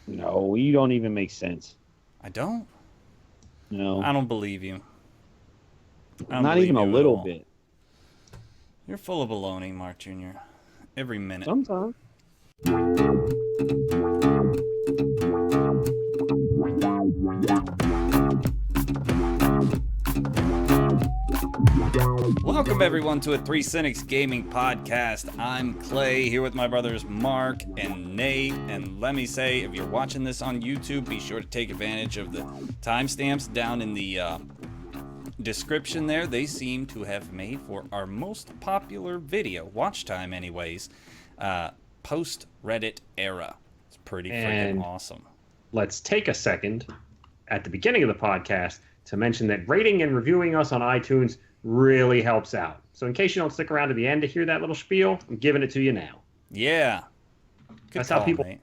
No, you don't even make sense. I don't? No, I don't believe you. I don't not even believe a you at little all. bit. You're full of baloney, Mark Jr. Every minute. Sometimes. Welcome everyone to a Three Cynics Gaming Podcast. I'm Clay here with my brothers Mark and Nate. And let me say, if you're watching this on YouTube, be sure to take advantage of the timestamps down in the description there. They seem to have made for our most popular video, watch time anyways, post Reddit era. It's pretty freaking And awesome. let's take a second at the beginning of the podcast to mention that rating and reviewing us on iTunes really helps out. So in case you don't stick around to the end to hear that little spiel, I'm giving it to you now. Yeah. Good That's how call, people, Nate.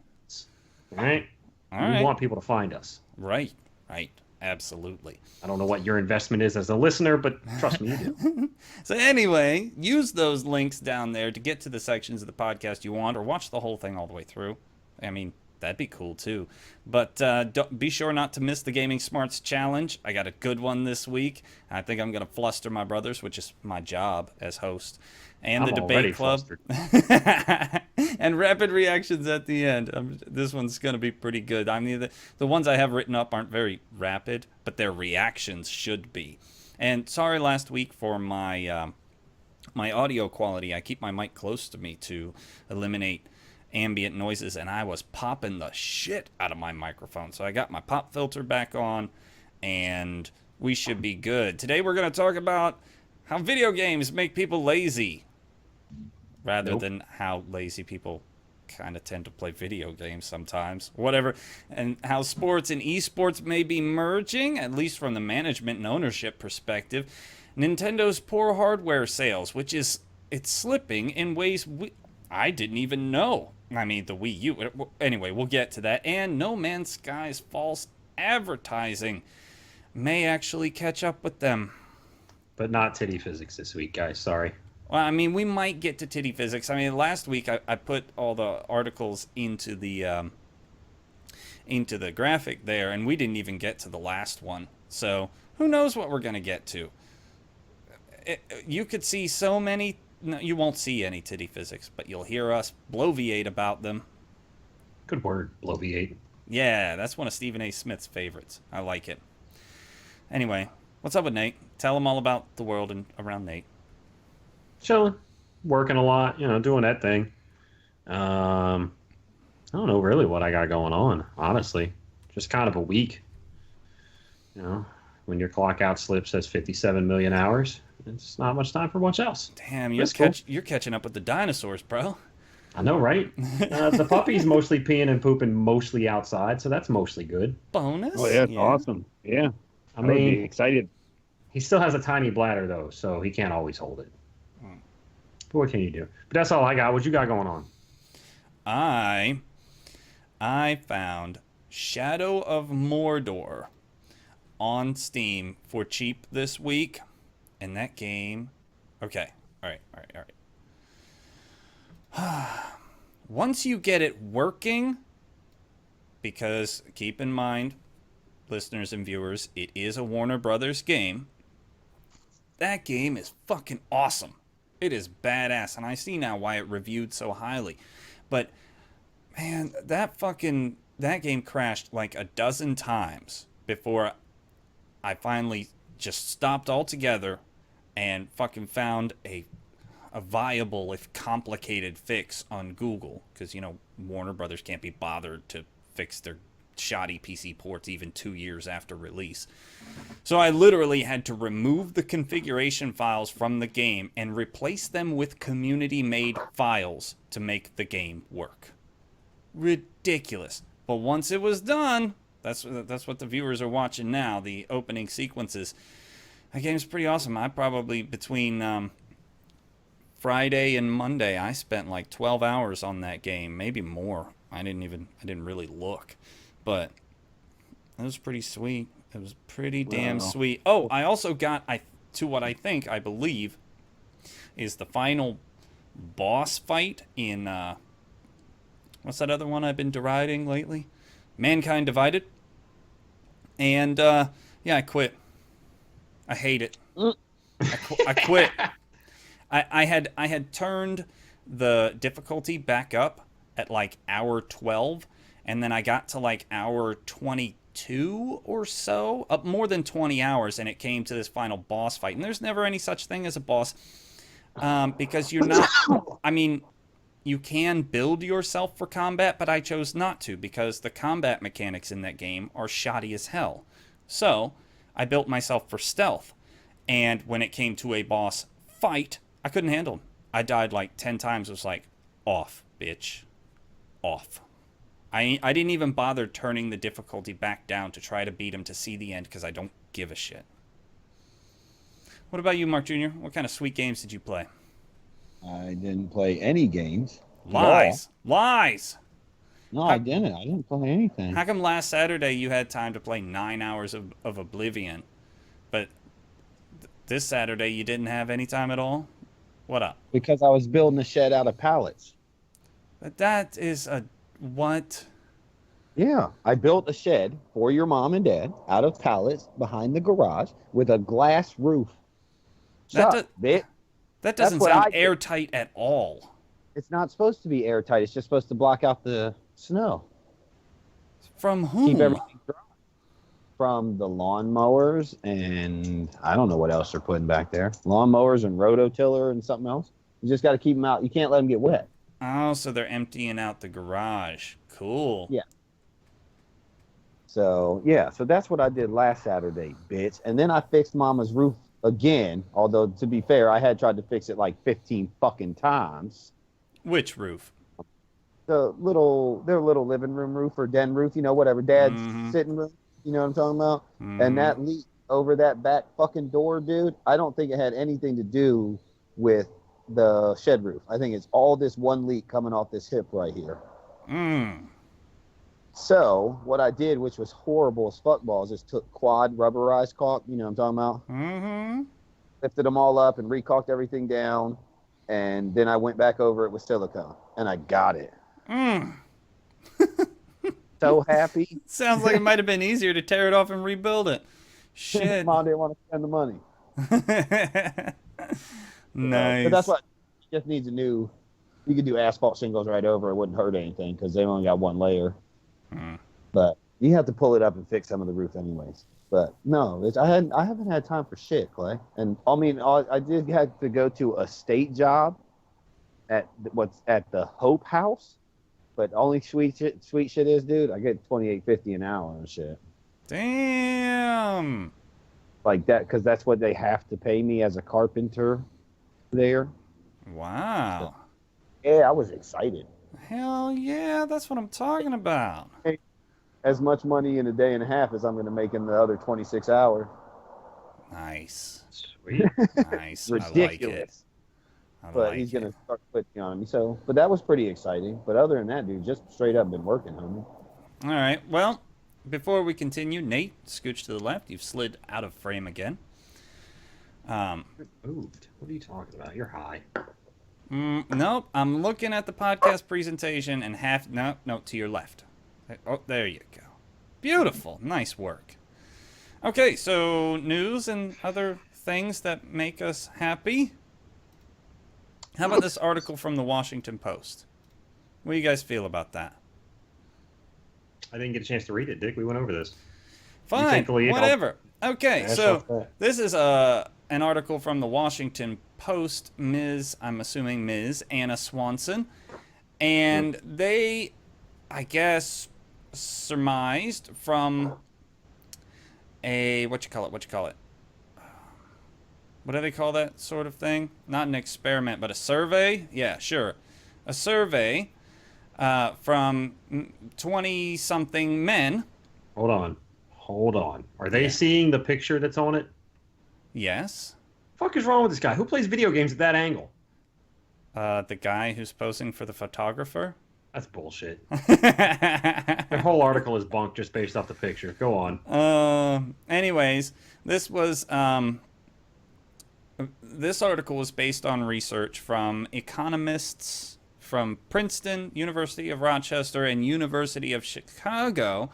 all right? All We right. want people to find us. Right. Absolutely. I don't know what your investment is as a listener, but trust me, you do. So anyway, use those links down there to get to the sections of the podcast you want, or watch the whole thing all the way through. I mean, that'd be cool too. But don't, be sure not to miss the Gaming Smarts Challenge. I got a good one this week. I think I'm going to fluster my brothers, which is my job as host. And the I'm debate already club. flustered. And rapid reactions at the end. This one's going to be pretty good. I mean, the ones I have written up aren't very rapid, but their reactions should be. And sorry last week for my my audio quality. I keep my mic close to me to eliminate ambient noises, and I was popping the shit out of my microphone. So I got my pop filter back on, and we should be good. Today we're going to talk about how video games make people lazy, rather Nope. than how lazy people kind of tend to play video games sometimes, whatever, and how sports and esports may be merging, at least from the management and ownership perspective. Nintendo's poor hardware sales, which is it's slipping in ways I didn't even know. I mean, the Wii U. Anyway, we'll get to that. And No Man's Sky's false advertising may actually catch up with them. But not titty physics this week, guys. Sorry. Well, I mean, we might get to titty physics. I mean, last week I put all the articles into the graphic there, and we didn't even get to the last one. So who knows what we're gonna get to? You could see so many. No, you won't see any titty physics, but you'll hear us bloviate about them. Good word, bloviate. Yeah, that's one of Stephen A. Smith's favorites. I like it. Anyway, what's up with Nate? Tell him all about the world and around Nate. Chilling, working a lot, doing that thing. I don't know really what I got going on, honestly. Just kind of a week. When your clock out slip says 57 million hours, it's not much time for much else. Damn, That's cool. you're catching up with the dinosaurs, bro. I know, right? The puppy's mostly peeing and pooping mostly outside, so that's mostly good. Bonus? Oh, yeah, it's awesome. Yeah, I I would be mean, excited. he still has a tiny bladder, though, so he can't always hold it. But what can you do? But that's all I got. What you got going on? I I found Shadow of Mordor on Steam for cheap this week, and that game. Okay, all right. Once you get it working, because keep in mind, listeners and viewers, it is a Warner Brothers game. That game is fucking awesome. It is badass, and I see now why it reviewed so highly. But man, that game crashed like a dozen times before I finally just stopped altogether and fucking found a viable, if complicated, fix on Google, because Warner Brothers can't be bothered to fix their shoddy PC ports even 2 years after release. So I literally had to remove the configuration files from the game and replace them with community-made files to make the game work. Ridiculous. But once it was done, that's what the viewers are watching now, the opening sequences. That game's pretty awesome. I probably, between Friday and Monday, I spent like 12 hours on that game, maybe more. I didn't really look. But it was pretty sweet. It was pretty damn Wow. sweet. Oh, I also got to what I believe is the final boss fight in what's that other one I've been deriding lately? Mankind Divided. And, yeah, I quit. I hate it. I quit. I had turned the difficulty back up at like hour 12, and then I got to like hour 22 or so, up more than 20 hours, and it came to this final boss fight. And there's never any such thing as a boss, because you're not, I mean, you can build yourself for combat, but I chose not to because the combat mechanics in that game are shoddy as hell. So I built myself for stealth, and when it came to a boss fight, I couldn't handle him. I died like 10 times. It was like, off, bitch. Off. I didn't even bother turning the difficulty back down to try to beat him to see the end because I don't give a shit. What about you, Mark Jr.? What kind of sweet games did you play? I didn't play any games. Lies. Lies. No, I didn't. I didn't play anything. How come last Saturday you had time to play 9 hours of Oblivion, but this Saturday you didn't have any time at all? What up? Because I was building a shed out of pallets. But that is a what? Yeah, I built a shed for your mom and dad out of pallets behind the garage with a glass roof. Shut, bitch. That doesn't sound airtight at all. It's not supposed to be airtight. It's just supposed to block out the snow. From whom? Keep everything dry. From the lawnmowers, and I don't know what else they're putting back there. Lawnmowers and rototiller and something else. You just got to keep them out. You can't let them get wet. Oh, so they're emptying out the garage. Cool. Yeah. So, yeah. So that's what I did last Saturday, bitch. And then I fixed Mama's roof again. Although, to be fair, I had tried to fix it like 15 fucking times. Which roof? Their little living room roof or den roof, you know, whatever. Dad's sitting room, you know what I'm talking about? And that leak over that back fucking door, dude, I don't think it had anything to do with the shed roof. I think it's all this one leak coming off this hip right here. So what I did, which was horrible as fuck balls, is took quad rubberized caulk, you know what I'm talking about? Lifted them all up and recaulked everything down. And then I went back over it with silicone, and I got it. So happy. Sounds like it might have been easier to tear it off and rebuild it. Shit. Mom didn't want to spend the money. Nice. But that's what just needs a new. You could do asphalt shingles right over. It wouldn't hurt anything because they only got one layer. But you have to pull it up and fix some of the roof anyways. But no, I haven't had time for shit, Clay. And I mean, I did have to go to a state job at the Hope House. But only sweet shit is, dude, I get $28.50 an hour and shit. Damn. Like that, because that's what they have to pay me as a carpenter there. Wow. So, yeah, I was excited. Hell yeah, that's what I'm talking about. As much money in a day and a half as I'm going to make in the other 26 hours. Nice. Sweet. Nice. Ridiculous. But he's going to start putting on me. So, but that was pretty exciting. But other than that, dude, just straight up been working, homie. All right. Well, before we continue, Nate, scooch to the left. You've slid out of frame again. Moved. What are you talking about? You're high. Nope. I'm looking at the podcast presentation and no, to your left. Oh, there you go. Beautiful. Nice work. Okay, so news and other things that make us happy. How about this article from the Washington Post? What do you guys feel about that? I didn't get a chance to read it, Dick. We went over this. Fine, whatever. Okay, so this is an article from the Washington Post. I'm assuming Ms. Anna Swanson. And they, I guess, surmised from a, what you call it? What do they call that sort of thing? Not an experiment, but a survey? Yeah, sure. A survey from 20-something men. Hold on. Are they seeing the picture that's on it? Yes. Fuck is wrong with this guy? Who plays video games at that angle? The guy who's posing for the photographer. That's bullshit. The whole article is bunk just based off the picture. Go on. Anyways, this article was based on research from economists from Princeton, University of Rochester, and University of Chicago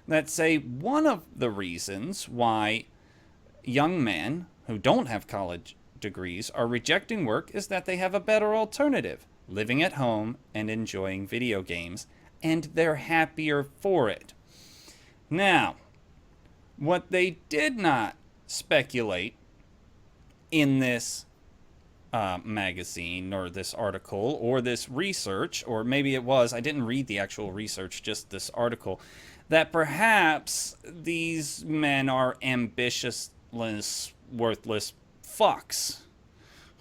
that say one of the reasons why young men who don't have college degrees are rejecting work is that they have a better alternative, living at home and enjoying video games, and they're happier for it. Now, what they did not speculate in this magazine or this article or this research, or maybe it was, I didn't read the actual research, just this article, that perhaps these men are ambitious, worthless fucks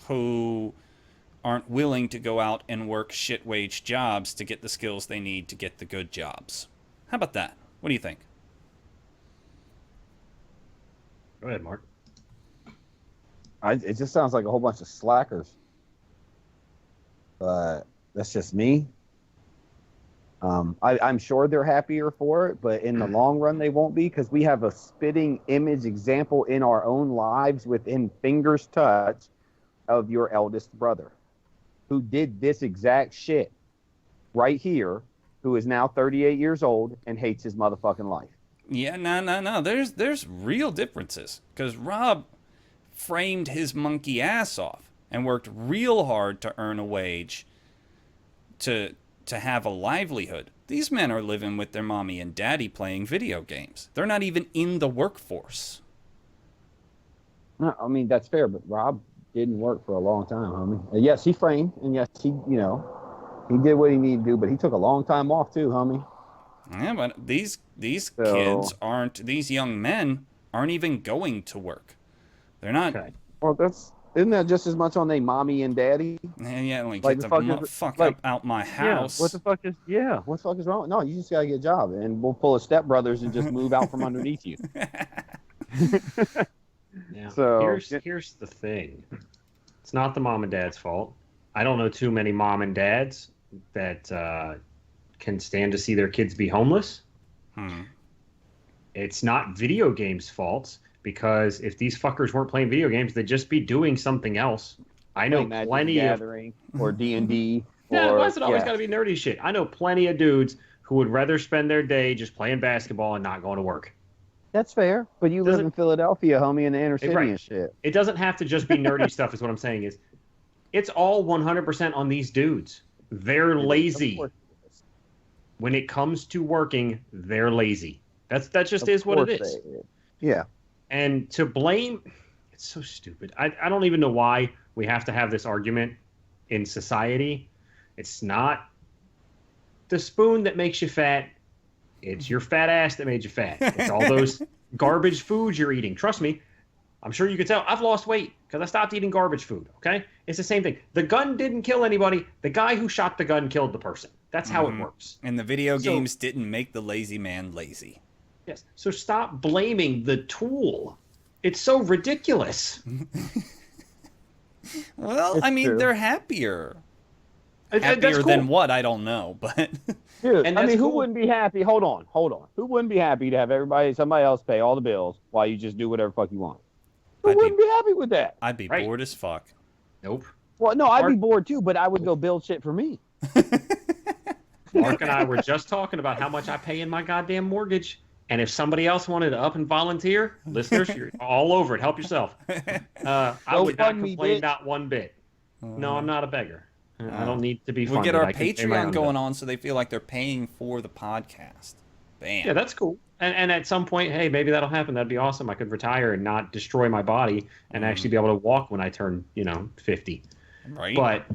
who aren't willing to go out and work shit-wage jobs to get the skills they need to get the good jobs. How about that? What do you think? Go ahead, Mark. It just sounds like a whole bunch of slackers. But that's just me. I'm sure they're happier for it, but in the long run, they won't be, because we have a spitting image example in our own lives within fingers touch of your eldest brother, who did this exact shit right here, who is now 38 years old and hates his motherfucking life. Yeah, no. There's real differences, because Rob framed his monkey ass off and worked real hard to earn a wage to have a livelihood. These men are living with their mommy and daddy playing video games. They're not even in the workforce. No, I mean, that's fair, but Rob didn't work for a long time, homie. And yes, he framed, and yes, he did what he needed to do, but he took a long time off too, homie. Yeah, but these kids aren't, these young men aren't even going to work. They're not. Okay. Well, isn't that just as much on their mommy and daddy? Yeah, like Like, get the the fuck fuck out my house. Yeah, what the fuck is wrong? No, you just gotta get a job, and we'll pull a stepbrothers and just move out from underneath you. Now, So here's the thing. It's not the mom and dad's fault. I don't know too many mom and dads that can stand to see their kids be homeless. It's not video games' fault, because if these fuckers weren't playing video games, they'd just be doing something else. I know plenty Gathering or D&D. Yeah, why is it always got to be nerdy shit? I know plenty of dudes who would rather spend their day just playing basketball and not going to work. That's fair, but you live in Philadelphia, homie, in the inner city Right. and shit. It doesn't have to just be nerdy stuff, is what I'm saying. Is it's all 100% on these dudes. They're lazy. When it comes to working, they're lazy. That just is what it is. Yeah. And to blame, it's so stupid. I don't even know why we have to have this argument in society. It's not the spoon that makes you fat. It's your fat ass that made you fat. It's all those garbage foods you're eating. Trust me, I'm sure you can tell. I've lost weight because I stopped eating garbage food, okay? It's the same thing. The gun didn't kill anybody. The guy who shot the gun killed the person. That's how it works. And the video games didn't make the lazy man lazy. Yes. So stop blaming the tool. It's so ridiculous. Well, I mean, true. they're happier. That's cool. Than what? I don't know, but Dude, And I that's mean, who cool. wouldn't be happy? Hold on. Who wouldn't be happy to have somebody else pay all the bills while you just do whatever fuck you want? Who wouldn't be happy with that? I'd be Right. bored as fuck. Nope. Well, no, I'd be bored too, but I would go build shit for me. Mark and I were just talking about how much I pay in my goddamn mortgage. And if somebody else wanted to up and volunteer, listeners, you're all over it. Help yourself. I would not fund me, complain, bitch. not one bit. No, I'm not a beggar. I don't need to be We'll funded. get our I can pay my Patreon own going bill. on so they feel like they're paying for the podcast. Bam. Yeah, that's cool. And at some point, hey, maybe that'll happen. That'd be awesome. I could retire and not destroy my body and actually be able to walk when I turn, 50. Right. But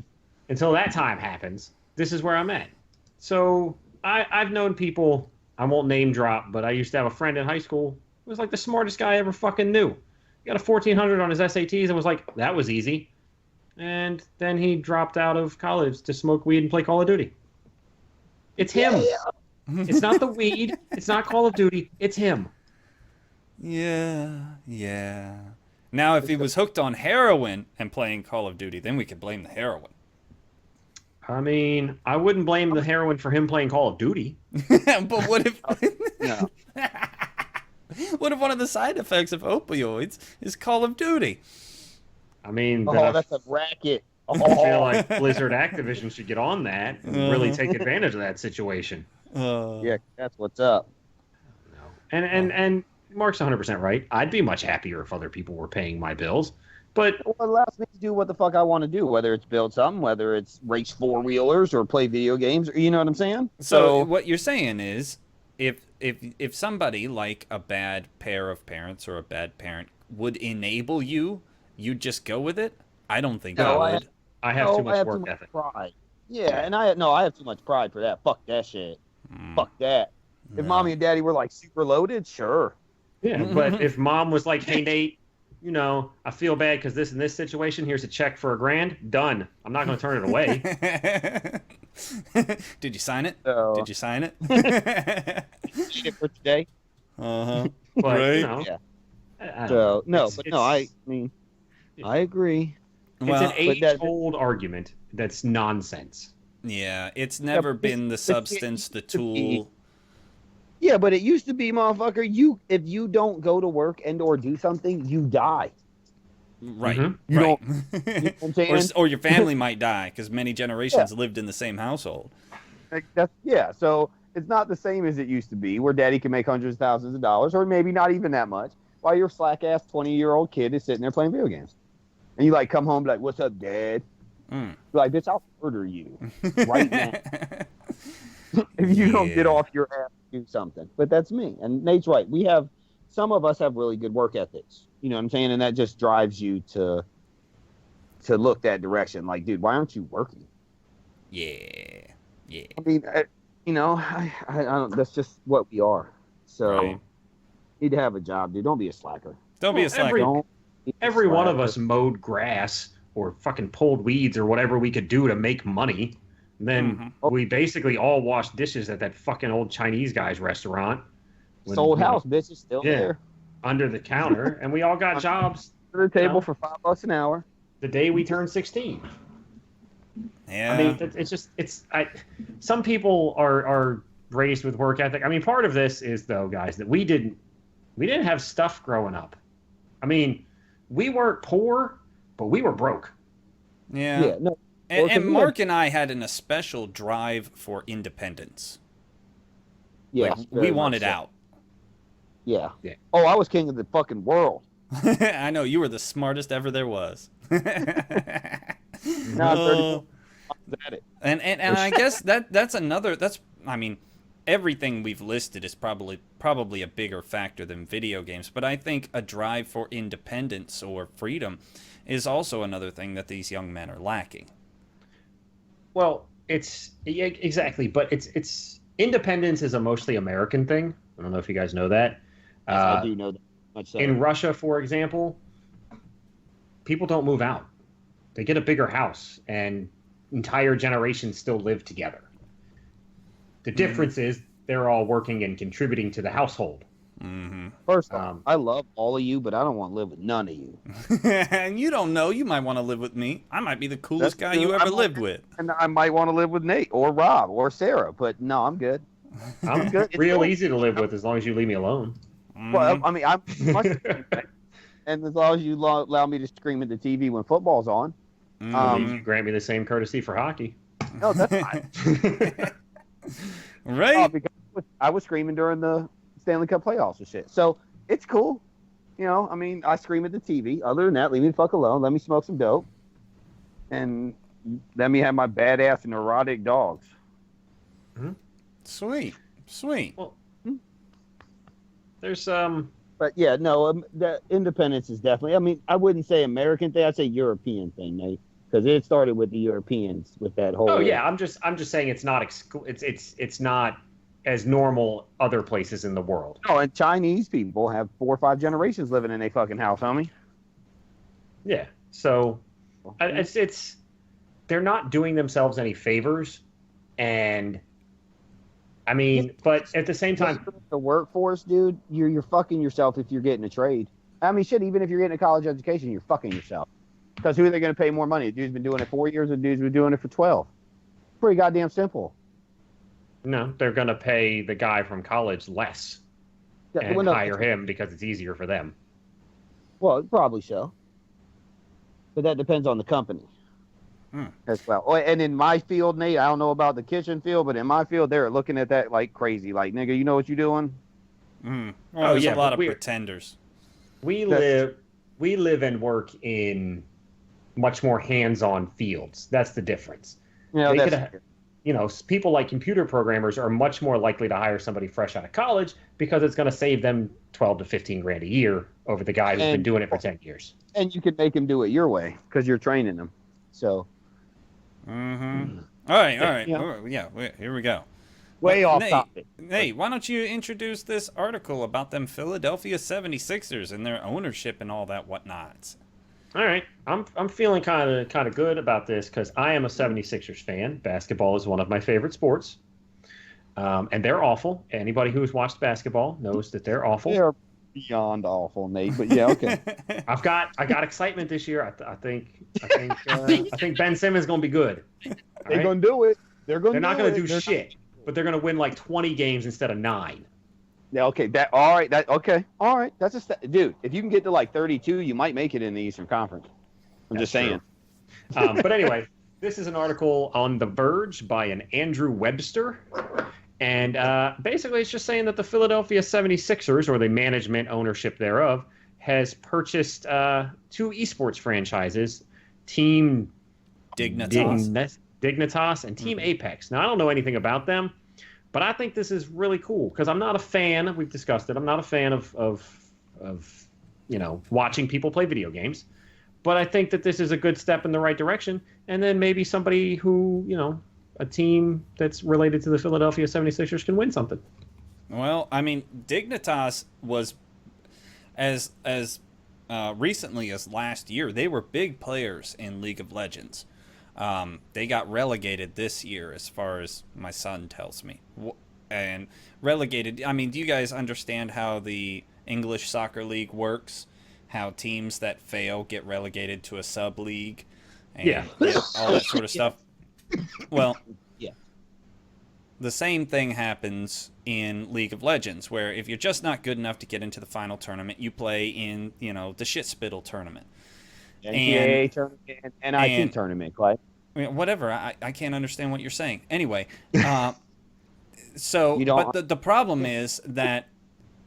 until that time happens, this is where I'm at. So I've known people, I won't name drop, but I used to have a friend in high school who was like the smartest guy I ever fucking knew. He got a 1400 on his SATs and was like, that was easy. And then he dropped out of college to smoke weed and play Call of Duty. It's him. It's not the weed. It's not Call of Duty. It's him. Yeah. Now, if he was hooked on heroin and playing Call of Duty, then we could blame the heroin. I mean, I wouldn't blame the heroin for him playing Call of Duty. But what if... No. What if one of the side effects of opioids is Call of Duty? I mean, Oh, that's a racket. I feel like Blizzard Activision should get on that and really take advantage of that situation. Yeah, that's what's up. And Mark's 100% right. I'd be much happier if other people were paying my bills. But Well, it allows me to do what the fuck I want to do, whether it's build something, whether it's race four-wheelers or play video games, or, you know what I'm saying? So what you're saying is, if somebody like a bad pair of parents or a bad parent would enable you, you'd just go with it? I don't think No, I would. I have too much work ethic. Pride. Yeah, and I have too much pride for that. Fuck that shit. Fuck that. If mommy and daddy were like super loaded, sure. Yeah, but if mom was like, "Hey Nate, you know, I feel bad because this and this situation. Here's a check for $1,000. Done. I'm not going to turn it away." Did you sign it? So, Did you sign it? shit for today. Uh-huh. But Right. you know, Yeah. I don't So know. no, It's- but no, I mean, I agree. It's Well, an age-old argument that's nonsense. yeah, it's never but been the it substance, the used to be- tool. Yeah, but it used to be, motherfucker. If you don't go to work and or do something, you die. Right. Mhm. You Right. You know what I'm saying? or your family might die because many generations lived in the same household. Like, so it's not the same as it used to be, where daddy can make hundreds of thousands of dollars, or maybe not even that much, while your slack ass 20-year-old kid is sitting there playing video games, and you like come home and be like, "What's up, Dad?" Mm. You're like, "Bitch, I'll murder you right now if you don't get Yeah. off your ass and do something." But that's me, and Nate's right. Some of us have really good work ethics. You know what I'm saying, and that just drives you to look that direction. Like, dude, why aren't you working? Yeah. Yeah. I mean, I don't. That's just what we are. So, Right. you need to have a job, dude. Don't be a slacker. Don't be a Well, slacker. Don't be a Every one of slacker. us mowed grass or fucking pulled weeds or whatever we could do to make money. And then we basically all washed dishes at that fucking old Chinese guy's restaurant. when, sold you know, house, bitch, is still Yeah. there. under the counter, and we all got jobs To the table No. for $5 an hour. the day we turned 16. Yeah. I mean, it's just some people are raised with work ethic. I mean, part of this is though, guys, that we didn't have stuff growing up. I mean, we weren't poor, but we were broke. yeah. Yeah, no. And, Well, 'cause and we Mark and I had a special drive for independence. Yeah, Like, we wanted out. Yeah. Yeah. Oh, I was king of the fucking world. I know you were the smartest ever there was. Now I'm 34. At it. And I guess that's I mean, everything we've listed is probably a bigger factor than video games, but I think a drive for independence or freedom is also another thing that these young men are lacking. Well, exactly, but it's independence is a mostly American thing. I don't know if you guys know that. Yes, I do know that much so. In Russia, for example, people don't move out. They get a bigger house, and entire generations still live together. The difference is they're all working and contributing to the household. Mm-hmm. First off, I love all of you, but I don't want to live with none of you. And you don't know, you might want to live with me. I might be the coolest That's guy you true. ever I'm lived okay. with. And I might want to live with Nate or Rob or Sarah, but no, I'm good. I'm good. It's real cool. easy to live with as long as you leave me alone. Well, I mean, I'm much and as long as you allow me to scream at the TV when football's on. At least you grant me the same courtesy for hockey. No, that's fine. Right? Because I was screaming during the Stanley Cup playoffs and shit. So it's cool. You know, I mean, I scream at the TV. Other than that, leave me the fuck alone. Let me smoke some dope. And let me have my badass neurotic dogs. Sweet. Sweet. There's But yeah, no, the independence is definitely. I mean, I wouldn't say American thing. I'd say European thing, Nate, because it started with the Europeans with that whole. Oh yeah, I'm just saying it's not it's not as normal other places in the world. Oh, and Chinese people have 4 or 5 generations living in a fucking house, homie. Yeah. So it's they're not doing themselves any favors, and I mean, but at the same time, The workforce, dude, you're fucking yourself if you're getting a trade. I mean, shit, even if you're getting a college education, you're fucking yourself. Because who are they going to pay more money? The dude's been doing it 4 years, or the dude's been doing it for 12. Pretty goddamn simple. no, they're going to pay the guy from college less and Well, no, hire him because it's easier for them. Well, probably so. But that depends on the company. as well. Oh, and in my field, Nate, I don't know about the kitchen field, but in my field, they're looking at that like crazy. Like, nigga, you know what you're doing? Well, Oh, there's yeah, a lot but of pretenders. We live and work in much more hands-on fields. That's the difference. Yeah, They that's could, people like computer programmers are much more likely to hire somebody fresh out of college because it's going to save them 12 to 15 grand a year over the guy who's been doing it for 10 years. and you can make them do it your way because you're training them. So, All right. Yeah. Here we go. way off Nate, topic. Nate, why don't you introduce this article about them Philadelphia 76ers and their ownership and all that whatnot? All right, I'm feeling kind of good about this because I am a 76ers fan. Basketball is one of my favorite sports, and they're awful. Anybody who's watched basketball knows that they're awful. They're beyond awful, Nate. But yeah, okay. I got excitement this year. I think Ben Simmons is gonna be good. They're gonna do it. They're not gonna do They're shit, but they're gonna win like 20 games instead of 9. Yeah, okay. All right. All right. That's dude. If you can get to like 32, you might make it in the Eastern Conference. I'm just saying. But anyway, this is an article on The Verge by an Andrew Webster. And basically, it's just saying that the Philadelphia 76ers, or the management ownership thereof, has purchased 2 esports franchises, Team Dignitas and Team Apex. Now, I don't know anything about them, but I think this is really cool because I'm not a fan. We've discussed it. I'm not a fan of watching people play video games. But I think that this is a good step in the right direction. And then maybe somebody who, a team that's related to the Philadelphia 76ers can win something. Well, I mean, Dignitas was as recently as last year. They were big players in League of Legends. They got relegated this year, as far as my son tells me. And relegated, I mean, do you guys understand how the English Soccer League works? How teams that fail get relegated to a sub-league? And all that sort of stuff. Well, yeah. The same thing happens in League of Legends, where if you're just not good enough to get into the final tournament, you play in, the shit spittle tournament. NCAA tournament and NIT tournament, Clay. I mean, whatever. I can't understand what you're saying. Anyway, but the problem is that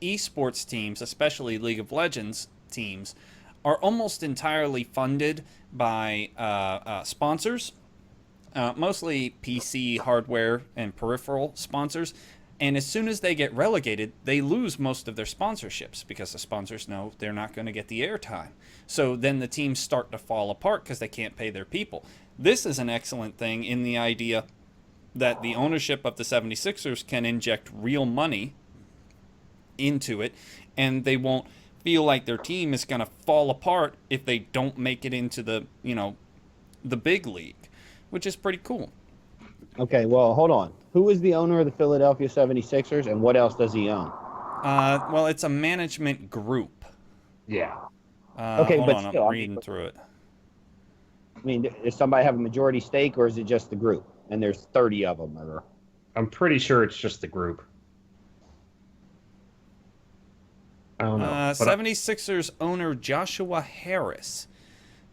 esports teams, especially League of Legends teams, are almost entirely funded by sponsors, mostly PC hardware and peripheral sponsors. And as soon as they get relegated, they lose most of their sponsorships because the sponsors know they're not going to get the airtime. So then the teams start to fall apart because they can't pay their people. This is an excellent thing in the idea that the ownership of the 76ers can inject real money into it, and they won't feel like their team is going to fall apart if they don't make it into the big league, which is pretty cool. Okay, well, hold on. Who is the owner of the Philadelphia 76ers, and what else does he own? Well, it's a management group. Yeah. Okay, hold but on, still, I'm reading through it. I mean, does somebody have a majority stake, or is it just the group? And there's 30 of them, or? I'm pretty sure it's just the group. I don't know. 76ers owner Joshua Harris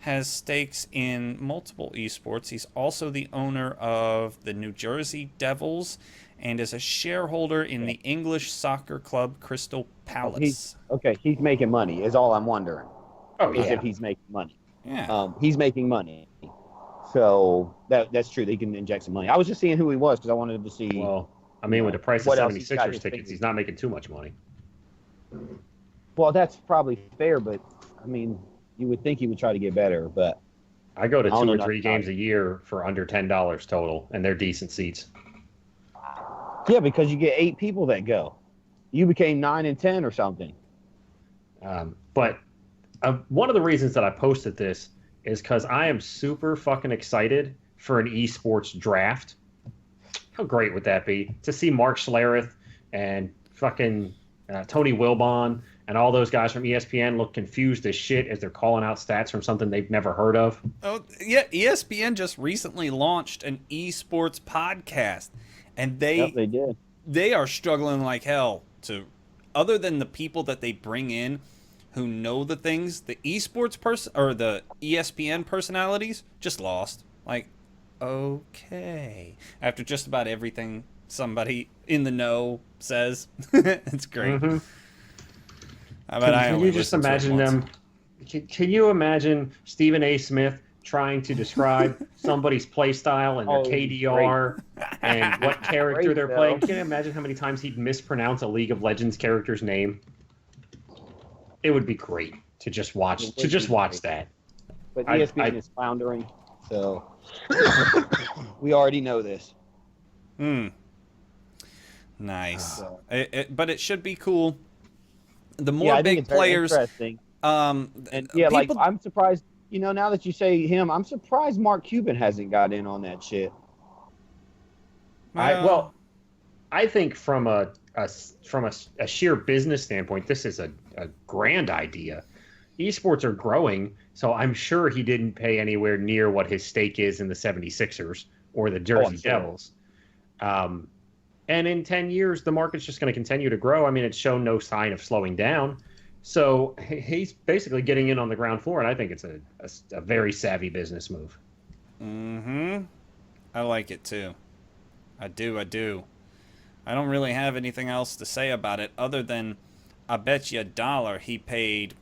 has stakes in multiple esports. He's also the owner of the New Jersey Devils and is a shareholder in the English soccer club Crystal Palace. He's making money, is all I'm wondering. Oh, is yeah. if he's making money. Yeah. He's making money. So that's true. They can inject some money. I was just seeing who he was because I wanted to see. Well, I mean, with the price of what else he's got 76ers his tickets, fingers. he's not making too much money. Well, that's probably fair, but I mean, you would think he would try to get better, but I go to I don't 2 know or nothing 3 about games it. a year for under $10 total, and they're decent seats. yeah, because you get 8 people that go. You became 9 and 10 or something. But one of the reasons that I posted this is because I am super fucking excited for an esports draft. How great would that be to see Mark Schlereth and fucking Tony Wilbon and all those guys from ESPN look confused as shit as they're calling out stats from something they've never heard of? Oh, yeah, ESPN just recently launched an esports podcast, and Yep, they did. they are struggling like hell to, other than the people that they bring in who know the things, the esports person or the ESPN personalities just lost. Like, okay. After just about everything somebody in the know says. It's great. Mm-hmm. How about I Can only you just listen to it imagine once? them? Can you imagine Stephen A. Smith trying to describe somebody's play style and their Oh, KDR and what character Great, they're though. playing? Can you imagine how many times he'd mispronounce a League of Legends character's name? It would be great to just watch. It would be great. That. But I- ESPN is floundering, so we already know this. Nice. So- But it should be cool. The Yeah, more I think big it's very players, interesting. and Yeah, like people, I'm surprised. You know, now that you say him, I'm surprised Mark Cuban hasn't got in on that shit. I think from a sheer business standpoint, this is a grand idea. Esports are growing, so I'm sure he didn't pay anywhere near what his stake is in the 76ers or the Jersey sure. Devils. And in 10 years, the market's just going to continue to grow. I mean, it's shown no sign of slowing down. So he's basically getting in on the ground floor, and I think it's a very savvy business move. I like it too. I do. I don't really have anything else to say about it other than I bet you $1 he paid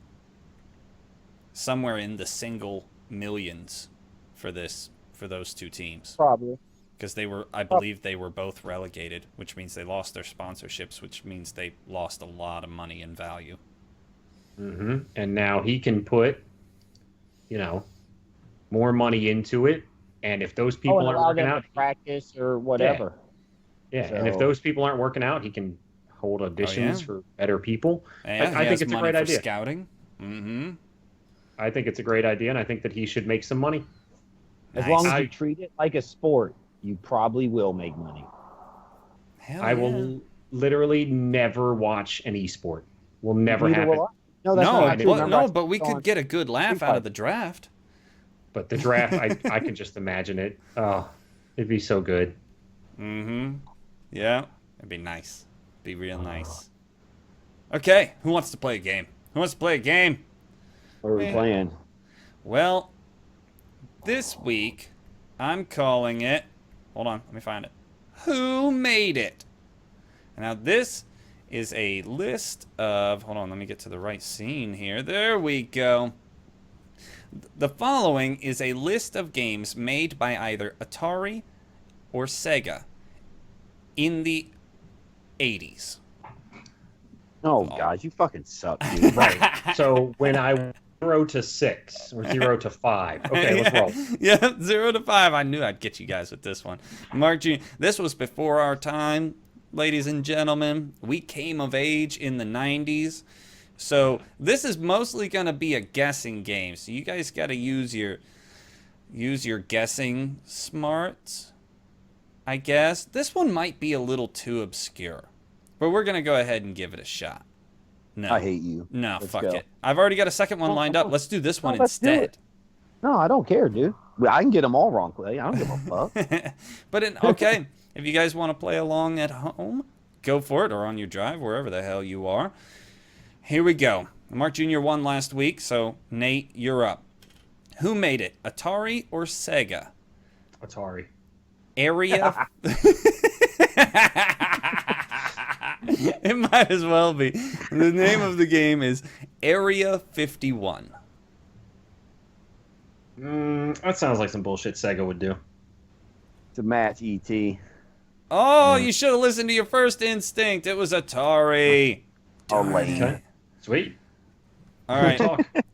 somewhere in the single millions for those two teams. Probably. Because I believe they were both relegated, which means they lost their sponsorships, which means they lost a lot of money in value. Mm-hmm. And now he can put, more money into it. And if those people and aren't allow working them out, to practice or whatever. yeah. And if So- those people aren't working out, he can hold auditions for better people. Yeah, I think it's a great idea. Scouting. I think it's a great idea, and I think that he should make some money. As long as I- you treat it like a sport, you probably will make money. Hell I will literally never watch an esport. Will never Neither happen. will I. No, that's not true. Remember, I but we saw on- could get a good laugh Street out of Fighter. the draft. But the draft, I can just imagine it. Oh, it'd be so good. Yeah, it'd be nice. Be real nice. Okay, who wants to play a game? What are we playing? Well, this week, I'm calling it... Hold on, let me find it. Who Made It? Now, this is a list of... Hold on, let me get to the right scene here. There we go. The following is a list of games made by either Atari or Sega in the 80s. Oh, guys, you fucking suck, dude. Right. So when I 0 to 6 or 0 to 5. Okay, let's roll. Yeah, 0 to 5. I knew I'd get you guys with this one. Mark Jr., this was before our time, ladies and gentlemen. We came of age in the 90s. So this is mostly going to be a guessing game. So you guys got to use your guessing smarts, I guess. This one might be a little too obscure. But we're going to go ahead and give it a shot. No. I hate you. No, Let's fuck go. it. I've already got a second one lined up. Let's do this one let's do instead. it. No, I don't care, dude. I can get them all wrong, Clay. I don't give a fuck. But okay, if you guys want to play along at home, go for it, or on your drive, wherever the hell you are. Here we go. Mark Jr. won last week, so Nate, you're up. Who made it, Atari or Sega? Atari. Area. It might as well be. The name of the game is Area 51. That sounds like some bullshit Sega would do. To match ET. Oh, you should have listened to your first instinct. It was Atari. Oh, Darn lame. it. Okay. Sweet. All right.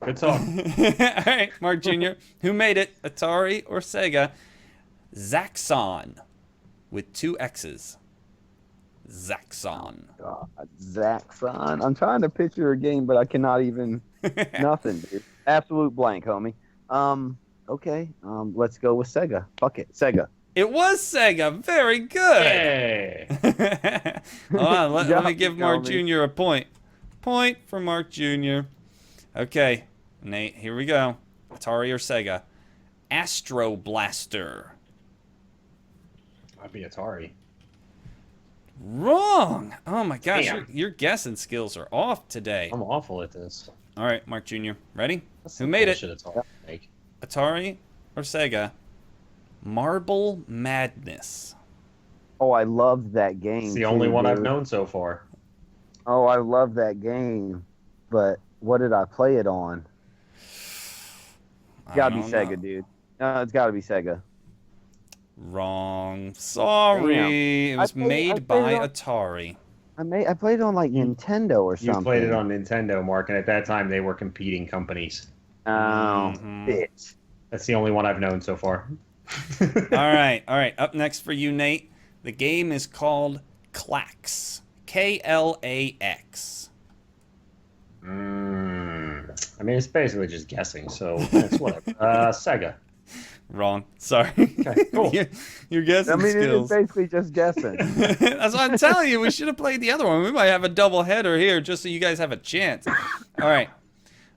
Good talk. All right, Mark Jr. Who made it, Atari or Sega? Zaxxon, with 2 X's. Zaxxon. God, Zaxxon. I'm trying to picture a game, but I cannot even. Nothing, dude. Absolute blank, homie. Okay. Let's go with Sega. Fuck it, Sega. It was Sega. Very good. Hey. Hold on, let me give Mark Homie. Jr. a point. Point for Mark Jr. Okay, Nate, here we go. Atari or Sega? Astro Blaster. I'd be Atari. Wrong. Oh my gosh, Damn. your guessing skills are off today. I'm awful at this. All right, Mark Jr. Ready? That's Who some made it? bullshit Atari make. Atari or Sega? Marble Madness. Oh, I loved that game. It's the only one I've dude. known so far. Oh, I love that game. But what did I play it on? It's gotta be Sega, dude. No, it's gotta be Sega. Wrong. Sorry. It was made by Atari. I played it on like Nintendo or something. You played it on Nintendo, Mark, and at that time they were competing companies. Oh, bitch. That's the only one I've known so far. All right. Up next for you, Nate. The game is called Klax. Klax. I mean, it's basically just guessing, so it's whatever. Sega. Wrong. Sorry. Okay, cool. Your guessing I mean, skills. it's basically just guessing. That's what I'm telling you. We should have played the other one. We might have a double header here just so you guys have a chance. All right.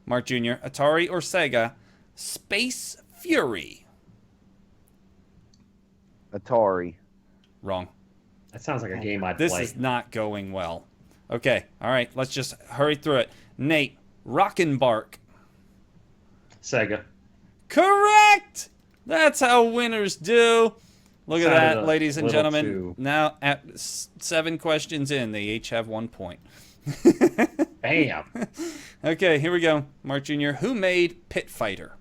Mark Jr., Atari or Sega, Space Fury. Atari. Wrong. That sounds like a game I'd This play. is not going well. Okay. All right. Let's just hurry through it. Nate, Rockin' Bark. Sega. Correct! That's how winners do. Look at Sounded that, a ladies and little gentlemen. too- Now, at 7 questions in, they each have 1 point. Bam. Okay, here we go. Mark Jr., who made Pit Fighter?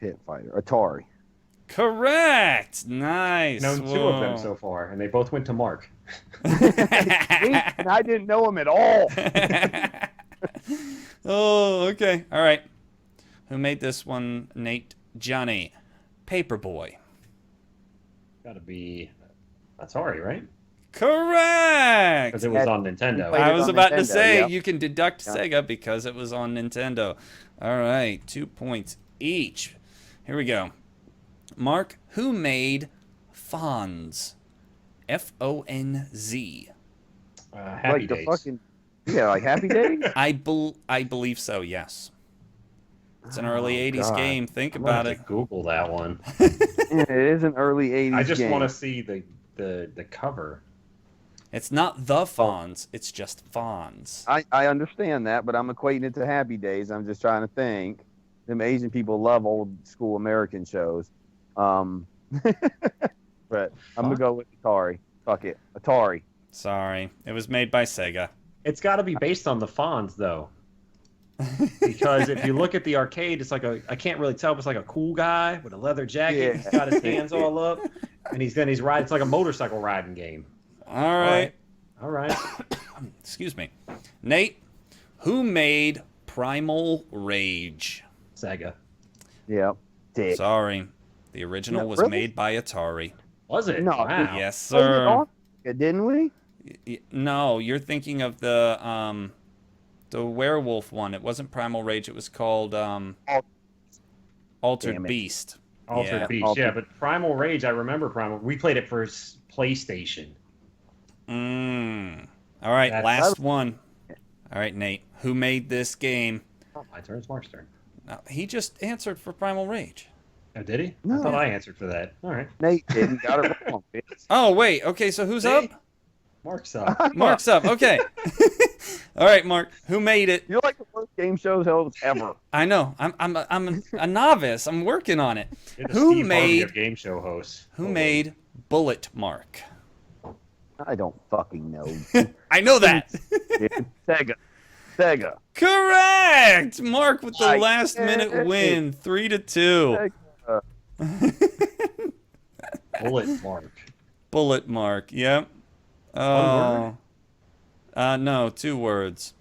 Pit Fighter. Atari. Correct! Nice. Known 2 of them so far, and they both went to Mark. And I didn't know him at all. Oh, okay. All right. Who made this one? Nate. Johnny. Paperboy. Gotta be Atari, right? Correct! Because it was on Nintendo. Played I it was on about to Nintendo, say, yep. you can deduct Yep. Sega because it was on Nintendo. All right, 2 points each. Here we go. Mark, who made Fonz? F-O-N-Z. Happy like the Days. fucking like Happy Days. I believe so, yes. It's an early 80s God. game. Think I'm gonna about have it. to Google that one. Yeah, it is an early '80s. I just game. want to see the cover. It's not the Fonz, it's just Fonz. I understand that, but I'm equating it to Happy Days. I'm just trying to think. Them Asian people love old school American shows. But I'm gonna go with Atari. Fuck it, Atari. Sorry. It was made by Sega. It's got to be based on the Fonz, though. Because if you look at the arcade, it's like I can't really tell, but it's like a cool guy with a leather jacket. Yeah. He's got his hands all up, and he's riding. It's like a motorcycle riding game. All right. All right. Excuse me. Nate, who made Primal Rage? Sega. Yeah, dick. Sorry. The original No, was really? made by Atari. Was it? No, Wow. Yes, Played it sir. on it, didn't we? No, you're thinking of the werewolf one. It wasn't Primal Rage. It was called Altered Damn it. Beast. Altered Yeah. Beast. Altered- Yeah, but Primal Rage, I remember Primal. We played it for PlayStation. All right, That's- last one. All right, Nate. Who made this game? Oh, my turn. It's Mark's turn. No, he just answered for Primal Rage. Oh, did he? No. I thought I answered for that. All right. Nate didn't. Got it wrong, bitch. Oh, wait. Okay, so who's up? Mark's up. Mark's up. Okay. All right, Mark. Who made it? You're like the worst game shows host ever. I know. I'm a novice. I'm working on it. You're the Who Steve Harvey made of game show hosts? Who Oh, made Bullet Mark? I don't fucking know. I know that. Dude. Sega. Correct. Mark with the Nice. last minute Yay. win, 3-2. Bullet Mark. Bullet Mark. Yep. Oh. No, 2 words.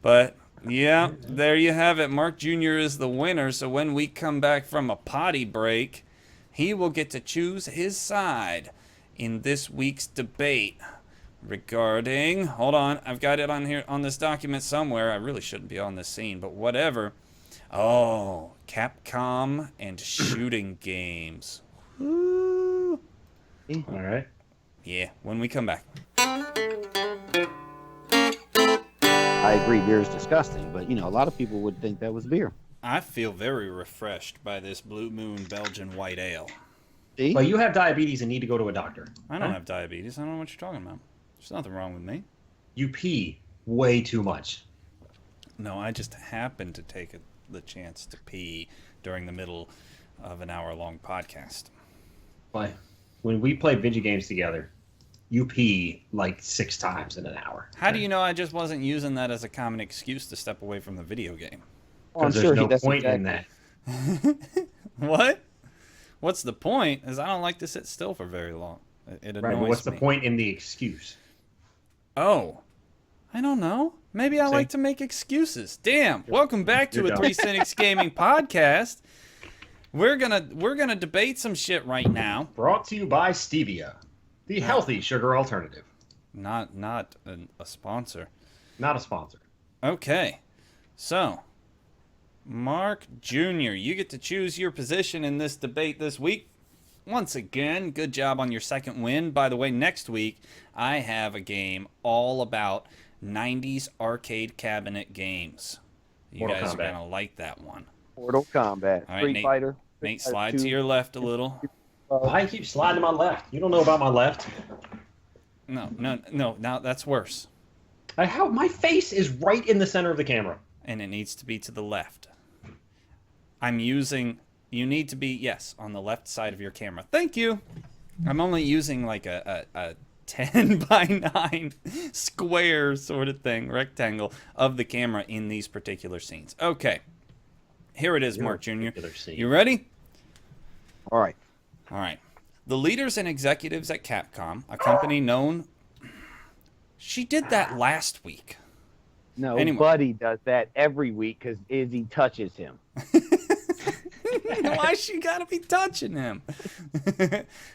But yeah, there you have it. Mark Jr. is the winner. So when we come back from a potty break, he will get to choose his side in this week's debate regarding, hold on, I've got it on here on this document somewhere. I really shouldn't be on this scene, but whatever. Oh, Capcom and shooting games. Woo. All right. Yeah, when we come back. I agree, beer is disgusting, but a lot of people would think that was beer. I feel very refreshed by this Blue Moon Belgian White Ale. See? Well, you have diabetes and need to go to a doctor. I don't have diabetes. I don't know what you're talking about. There's nothing wrong with me. You pee way too much. No, I just happen to take the chance to pee during the middle of an hour-long podcast. Why? When we play video games together, you pee like 6 times in an hour. How do you know I just wasn't using that as a common excuse to step away from the video game? I'm Because sure there's he no does point in exactly. that. What? What's the point? Is I don't like to sit still for very long. It annoys Right, but what's the me. point in the excuse? Oh, I don't know. Maybe I See? like to make excuses. Damn. Welcome back to You're a dumb. 3 Cynics Gaming podcast. We're gonna debate some shit right now. Brought to you by Stevia, the healthy sugar alternative. Not a sponsor. Not a sponsor. Okay. So, Mark Jr., you get to choose your position in this debate this week. Once again, good job on your second win. By the way, next week, I have a game all about 90s arcade cabinet games. You Mortal guys are Kombat. going to like that one. Mortal Kombat, All right, Street Nate- Fighter. Nate, Street slide Fighter to 2. your left a little. Why you keep sliding to my left? You don't know about my left. No, now that's worse. How my face is right in the center of the camera. And it needs to be to the left. You need to be, yes, on the left side of your camera. Thank you. I'm only using like a 10 by 9 square sort of thing, rectangle of the camera in these particular scenes. Okay. Here it is, Mark Jr. You ready? All right. All right. The leaders and executives at Capcom, a company known... She did that last week. No, Anyway. Buddy does that every week because Izzy touches him. Why she gotta be touching him?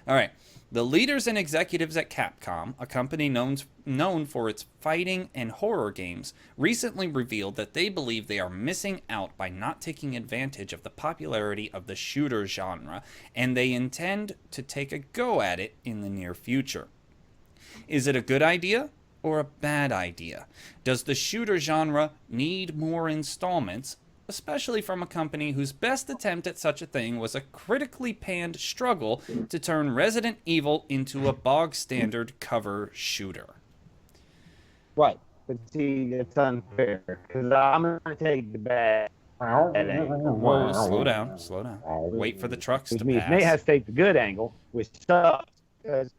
All right. The leaders and executives at Capcom, a company known for its fighting and horror games, recently revealed that they believe they are missing out by not taking advantage of the popularity of the shooter genre, and they intend to take a go at it in the near future. Is it a good idea or a bad idea? Does the shooter genre need more installments, especially from a company whose best attempt at such a thing was a critically panned struggle to turn Resident Evil into a bog-standard cover shooter? Right. But see, that's unfair because I'm going to take the bad. Whoa, slow down. Wait for the trucks Which to means Nate pass. has to take the good angle, which sucks. Because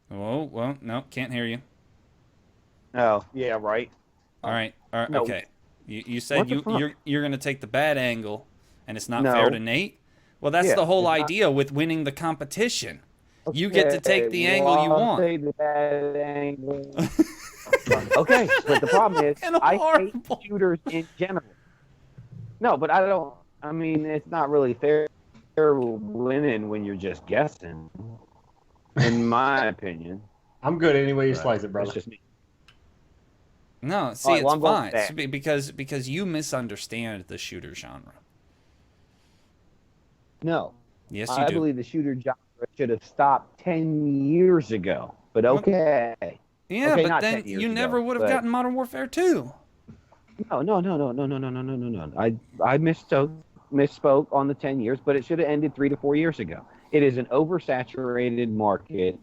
Whoa, well, no, can't hear you. oh, yeah, right. All right, No. okay. You said What the fuck? you're going to take the bad angle, and it's not No. fair to Nate? Well, that's Yeah, the whole it's not- idea with winning the competition. You get to take the angle you I'll want. take the bad angle. Okay, but the problem is, And I hate horrible. shooters in general. No, but I don't. I mean, it's not really fair winning when you're just guessing, in my opinion. I'm good any way you slice it, brother. It's just me. No, see, All right, well, it's I'm going fine. with that. It's because you misunderstand the shooter genre. No, Yes, you I do. believe the shooter genre should have stopped 10 years ago. But okay. Yeah, Okay, but not then 10 years you ago, never would have but- gotten Modern Warfare 2. No. I misspoke on the 10 years, but it should have ended 3 to 4 years ago. It is an oversaturated market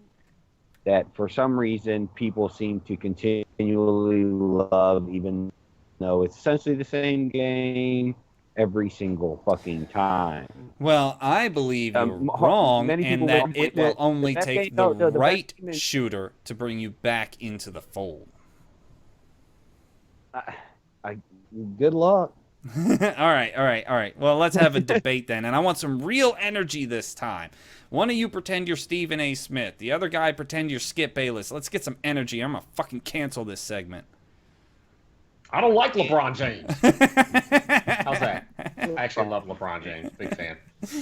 that for some reason people seem to continually love, even though it's essentially the same game every single fucking time. Well, I believe you're Ho- wrong, many and people that will it point will that only the best take game- the no, the best right game is- shooter to bring you back into the fold. Good luck. all right. Well, let's have a debate then, and I want some real energy this time. One of you pretend you're Stephen A. Smith. The other guy pretend you're Skip Bayless. Let's get some energy. I'm gonna fucking cancel this segment. I don't like LeBron James. How's that? I actually love LeBron James. Big fan.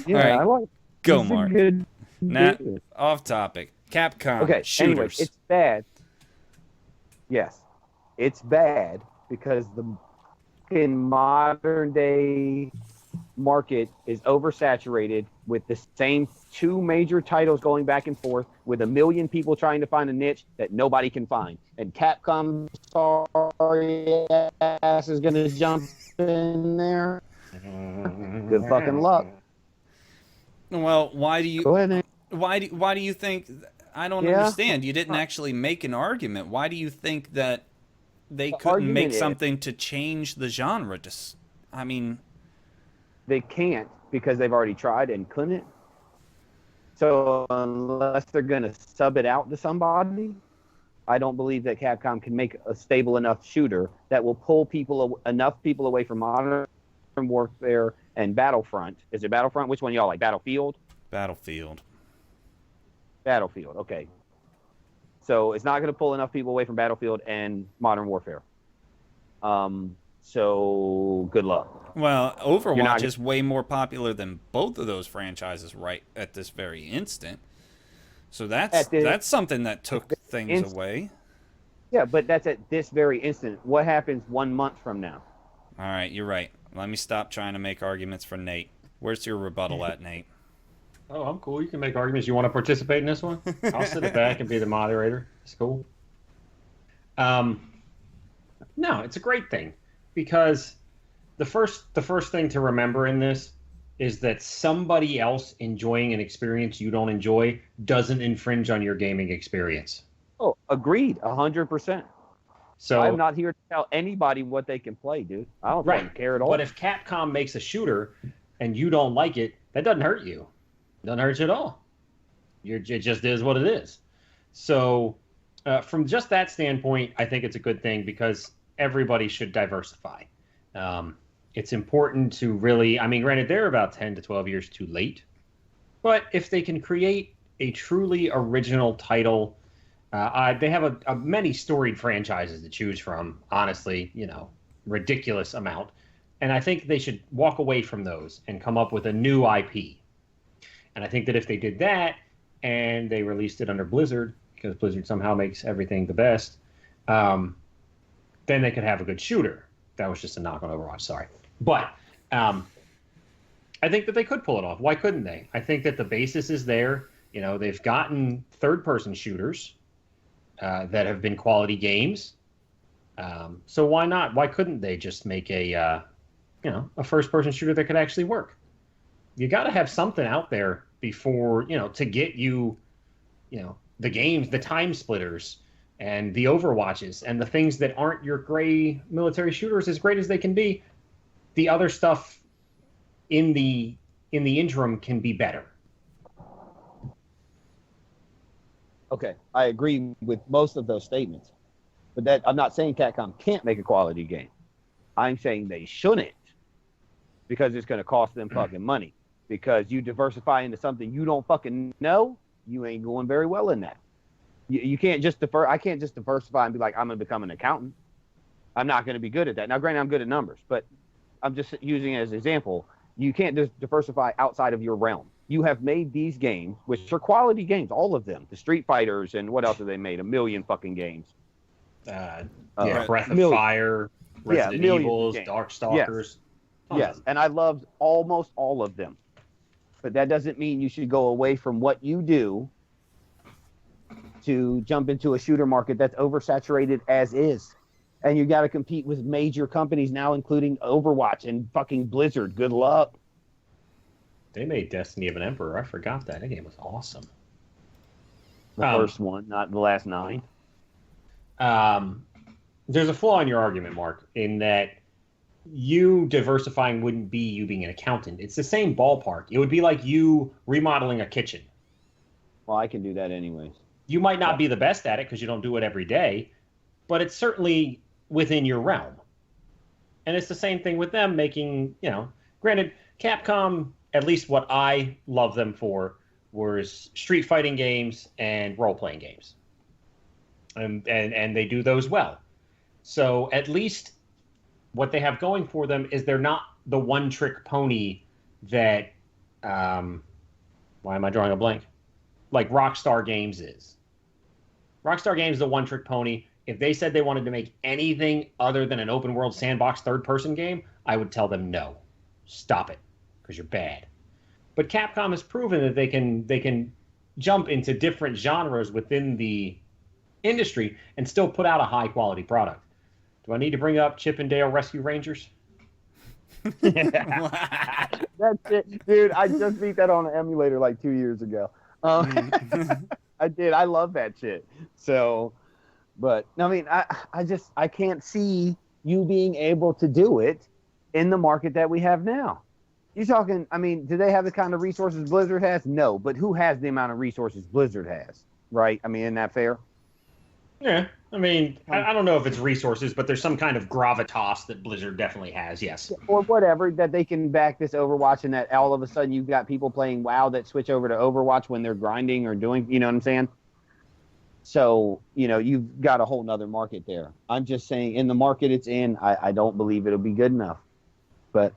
Yeah, right. I like. Go, he's a Mark. good Nah, dude. off topic. Capcom Okay. Anyway, shooters. it's bad. Yes, it's bad because the in modern day market is oversaturated with the same 2 major titles going back and forth with a million people trying to find a niche that nobody can find. And Capcom sorry ass is gonna jump in there. Good fucking luck. Well, why do you? Go ahead, Nate. Why do you think? I don't Yeah. understand. You didn't actually make an argument. Why do you think that they The couldn't make argument is- something to change the genre? Just, I mean, They can't because they've already tried and couldn't. So unless they're going to sub it out to somebody, I don't believe that Capcom can make a stable enough shooter that will pull enough people away from Modern Warfare and Battlefront. Is it Battlefront? Which one y'all like? Battlefield? Battlefield. Battlefield. Okay. So it's not going to pull enough people away from Battlefield and Modern Warfare. So good luck. Well, Overwatch is way more popular than both of those franchises right at this very instant. So that's something that took things away. Yeah, but that's at this very instant. What happens 1 month from now? All right, you're right. Let me stop trying to make arguments for Nate. Where's your rebuttal at, Nate? Oh, I'm cool. You can make arguments. You want to participate in this one? I'll sit it back and be the moderator. It's cool. No, it's a great thing because the first thing to remember in this is that somebody else enjoying an experience you don't enjoy doesn't infringe on your gaming experience. Oh, agreed, 100%. So I'm not here to tell anybody what they can play, dude. I don't fucking care at all. But if Capcom makes a shooter and you don't like it, that doesn't hurt you. It doesn't hurt you at all. It just is what it is. So from just that standpoint, I think it's a good thing because everybody should diversify. It's important to really, I mean, granted, they're about 10 to 12 years too late. But if they can create a truly original title, they have a many storied franchises to choose from, honestly, ridiculous amount. And I think they should walk away from those and come up with a new IP. And I think that if they did that and they released it under Blizzard, because Blizzard somehow makes everything the best, then they could have a good shooter. That was just a knock on Overwatch, sorry. But I think that they could pull it off. Why couldn't they? I think that the basis is there. They've gotten third-person shooters that have been quality games. So why not? Why couldn't they just make a first-person shooter that could actually work? You got to have something out there before, to get you, the games, the time splitters, and the Overwatches, and the things that aren't your gray military shooters, as great as they can be. The other stuff in the interim can be better. Okay, I agree with most of those statements, but I'm not saying Capcom can't make a quality game. I'm saying they shouldn't, because it's going to cost them fucking money. Because you diversify into something you don't fucking know, you ain't going very well in that. You can't just defer. I can't just diversify and be like, I'm going to become an accountant. I'm not going to be good at that. Now, granted, I'm good at numbers, but I'm just using it as an example. You can't just diversify outside of your realm. You have made these games, which are quality games, all of them. The Street Fighters and what else have they made? A million fucking games. Breath of Fire, Resident Evils, Darkstalkers. Yes, and I loved almost all of them. But that doesn't mean you should go away from what you do to jump into a shooter market that's oversaturated as is. And you got to compete with major companies now, including Overwatch and fucking Blizzard. Good luck. They made Destiny of an Emperor. I forgot that. That game was awesome. The first one, not the last 9. There's a flaw in your argument, Mark, in that you diversifying wouldn't be you being an accountant. It's the same ballpark. It would be like you remodeling a kitchen. Well, I can do that anyways. You might not be the best at it because you don't do it every day, but it's certainly within your realm. And it's the same thing with them making, granted, Capcom, at least what I love them for, was street fighting games and role-playing games. And they do those well. So at least what they have going for them is they're not the one-trick pony that, why am I drawing a blank? Like Rockstar Games is. Rockstar Games is the one-trick pony. If they said they wanted to make anything other than an open-world sandbox third-person game, I would tell them no. Stop it, because you're bad. But Capcom has proven that they can jump into different genres within the industry and still put out a high-quality product. Do I need to bring up Chip and Dale Rescue Rangers? That's it. Dude, I just beat that on an emulator like 2 years ago. I did. I love that shit. So, but, I mean, I can't see you being able to do it in the market that we have now. You talking? I mean, do they have the kind of resources Blizzard has? No, but who has the amount of resources Blizzard has? Right? I mean, isn't that fair? Yeah, I mean, I don't know if it's resources, but there's some kind of gravitas that Blizzard definitely has. Yes. Or whatever, that they can back this Overwatch, and that all of a sudden you've got people playing WoW that switch over to Overwatch when they're grinding or doing, you know what I'm saying? So, you've got a whole nother market there. I'm just saying, in the market it's in, I don't believe it'll be good enough. But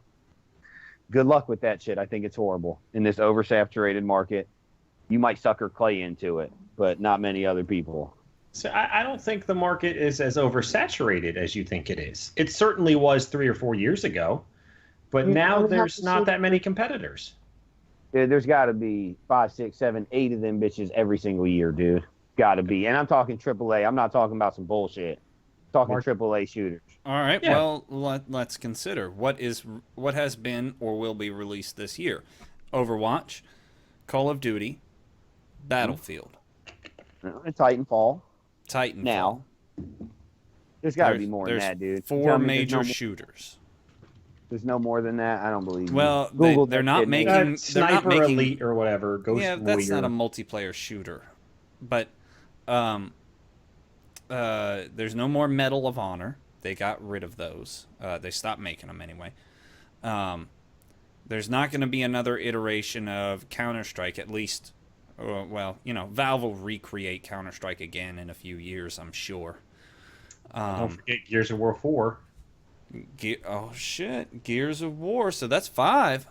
good luck with that shit. I think it's horrible. In this oversaturated market, you might sucker Clay into it, but not many other people. So I don't think the market is as oversaturated as you think it is. It certainly was 3 or 4 years ago, but now there's not that many competitors. There's got to be 5, 6, 7, 8 of them bitches every single year, dude. Got to be. And I'm talking AAA. I'm not talking about some bullshit. I'm talking AAA shooters. All right. Yeah. Well, let's consider what has been or will be released this year: Overwatch, Call of Duty, Battlefield, Titanfall. Titanfall. There's got to be more than that, dude. 4 major shooters. There's no more than that. I don't believe you. Well, they're not making they're not Sniper making Elite or whatever. Ghost yeah, that's Warrior. not a multiplayer shooter. But there's no more Medal of Honor. They got rid of those. They stopped making them anyway. There's not going to be another iteration of Counter-Strike, at least. Valve will recreate Counter-Strike again in a few years, I'm sure. Don't forget Gears of War 4. Oh, shit. Gears of War. So that's 5.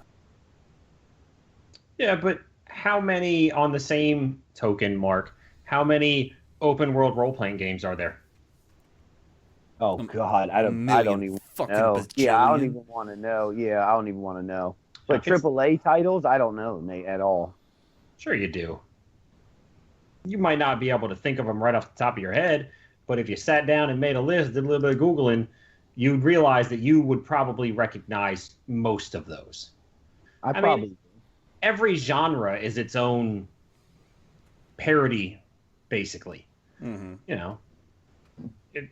Yeah, but how many, on the same token, Mark, how many open world role-playing games are there? Oh, God. I don't even fucking know. bajillion. Yeah, I don't even want to know. Yeah, I don't even want to know. But AAA titles, I don't know, Nate, at all. Sure you do. You might not be able to think of them right off the top of your head, but if you sat down and made a list, did a little bit of Googling, you'd realize that you would probably recognize most of those. I mean, every genre is its own parody, basically. Mm-hmm.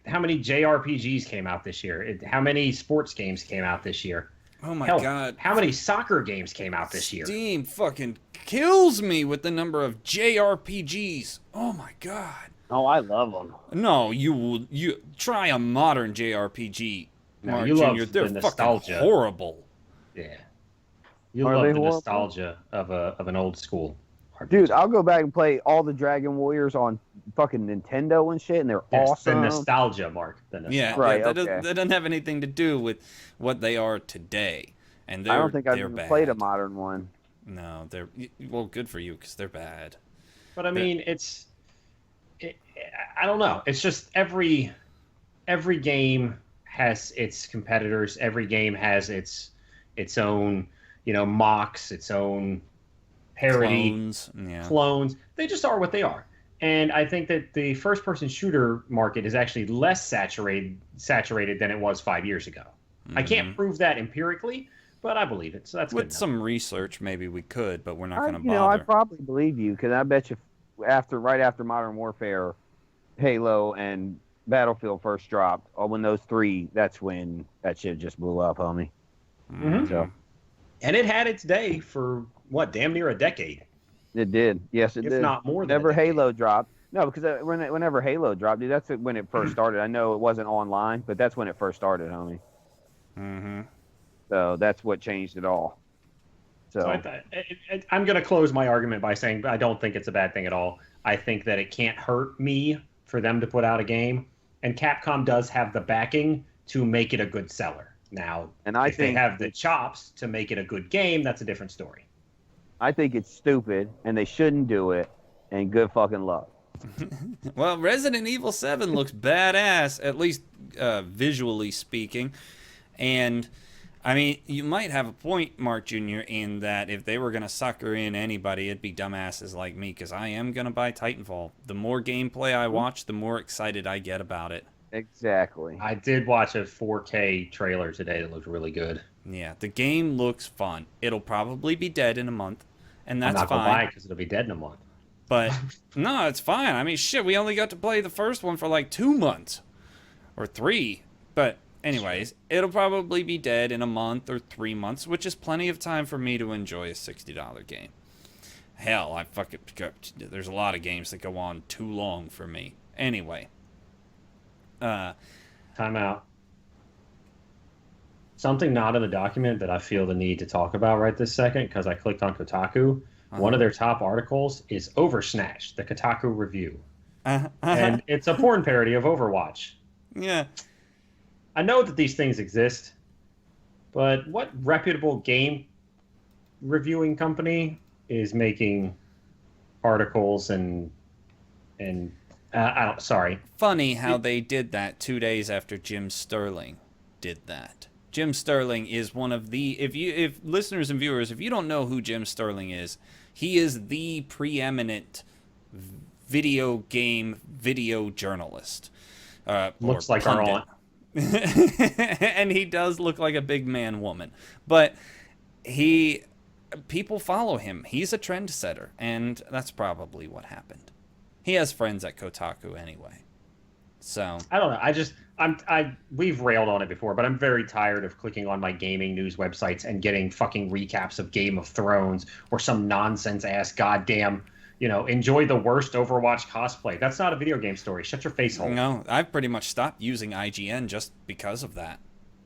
How many JRPGs came out this year? How many sports games came out this year? Oh my God. How many soccer games came out this year? Steam fucking kills me with the number of JRPGs. Oh my God. Oh, I love them. No, you try a modern JRPG, Mark you Jr. love They're the fucking nostalgia. horrible. Yeah. You love the nostalgia of an old school RPG. Dude, I'll go back and play all the Dragon Warriors on fucking Nintendo and shit, and they're awesome. The nostalgia, Mark. The nostalgia. Yeah, Right, that okay. doesn't have anything to do with what they are today. And I don't think I've they're even bad. played a modern one. No, they're well, good for you because they're bad. But I mean, I don't know. It's just every game has its competitors. Every game has its own, mocks, its own parody, clones. They just are what they are. And I think that the first-person shooter market is actually less saturated than it was 5 years ago. Mm-hmm. I can't prove that empirically, but I believe it. So that's with good some research, maybe we could, but we're not going to bother. I probably believe you because I bet you right after Modern Warfare, Halo and Battlefield first dropped, or when those three, that's when that shit just blew up, homie. Mm-hmm. So, and it had its day for damn near a decade. It did. Yes, it did. If not more than whenever Halo dropped. No, because whenever Halo dropped, dude, that's when it first started. I know it wasn't online, but that's when it first started, homie. Mm-hmm. So that's what changed it all. So I'm going to close my argument by saying I don't think it's a bad thing at all. I think that it can't hurt me for them to put out a game, and Capcom does have the backing to make it a good seller. Now, if they have the chops to make it a good game, that's a different story. I think it's stupid, and they shouldn't do it, and good fucking luck. Well, Resident Evil 7 looks badass, at least visually speaking. And, I mean, you might have a point, Mark Jr., in that if they were going to sucker in anybody, it'd be dumbasses like me, because I am going to buy Titanfall. The more gameplay I watch, the more excited I get about it. Exactly. I did watch a 4K trailer today that looked really good. Yeah, the game looks fun. It'll probably be dead in a month, and that's I'm not fine. gonna buy it because it'll be dead in a month. But, no, it's fine. I mean, shit, we only got to play the first one for like 2 months. Or 3. But anyways, it'll probably be dead in a month or 3 months, which is plenty of time for me to enjoy a $60 game. Hell, there's a lot of games that go on too long for me. Anyway. Time out. Something not in the document that I feel the need to talk about right this second, because I clicked on Kotaku. One of their top articles is Oversnatch, the Kotaku review. And it's a porn parody of Overwatch. Yeah. I know that these things exist, but what reputable game reviewing company is making articles and sorry. Funny how they did that 2 days after Jim Sterling did that. Jim Sterling is one of the, if listeners and viewers, if you don't know who Jim Sterling is, he is the preeminent video journalist. Looks like our aunt. And he does look like a big man woman. But people follow him. He's a trendsetter, and that's probably what happened. He has friends at Kotaku anyway. So I don't know. We've railed on it before, but I'm very tired of clicking on my gaming news websites and getting fucking recaps of Game of Thrones or some nonsense ass goddamn, enjoy the worst Overwatch cosplay. That's not a video game story. Shut your face hole. No, I've pretty much stopped using IGN just because of that.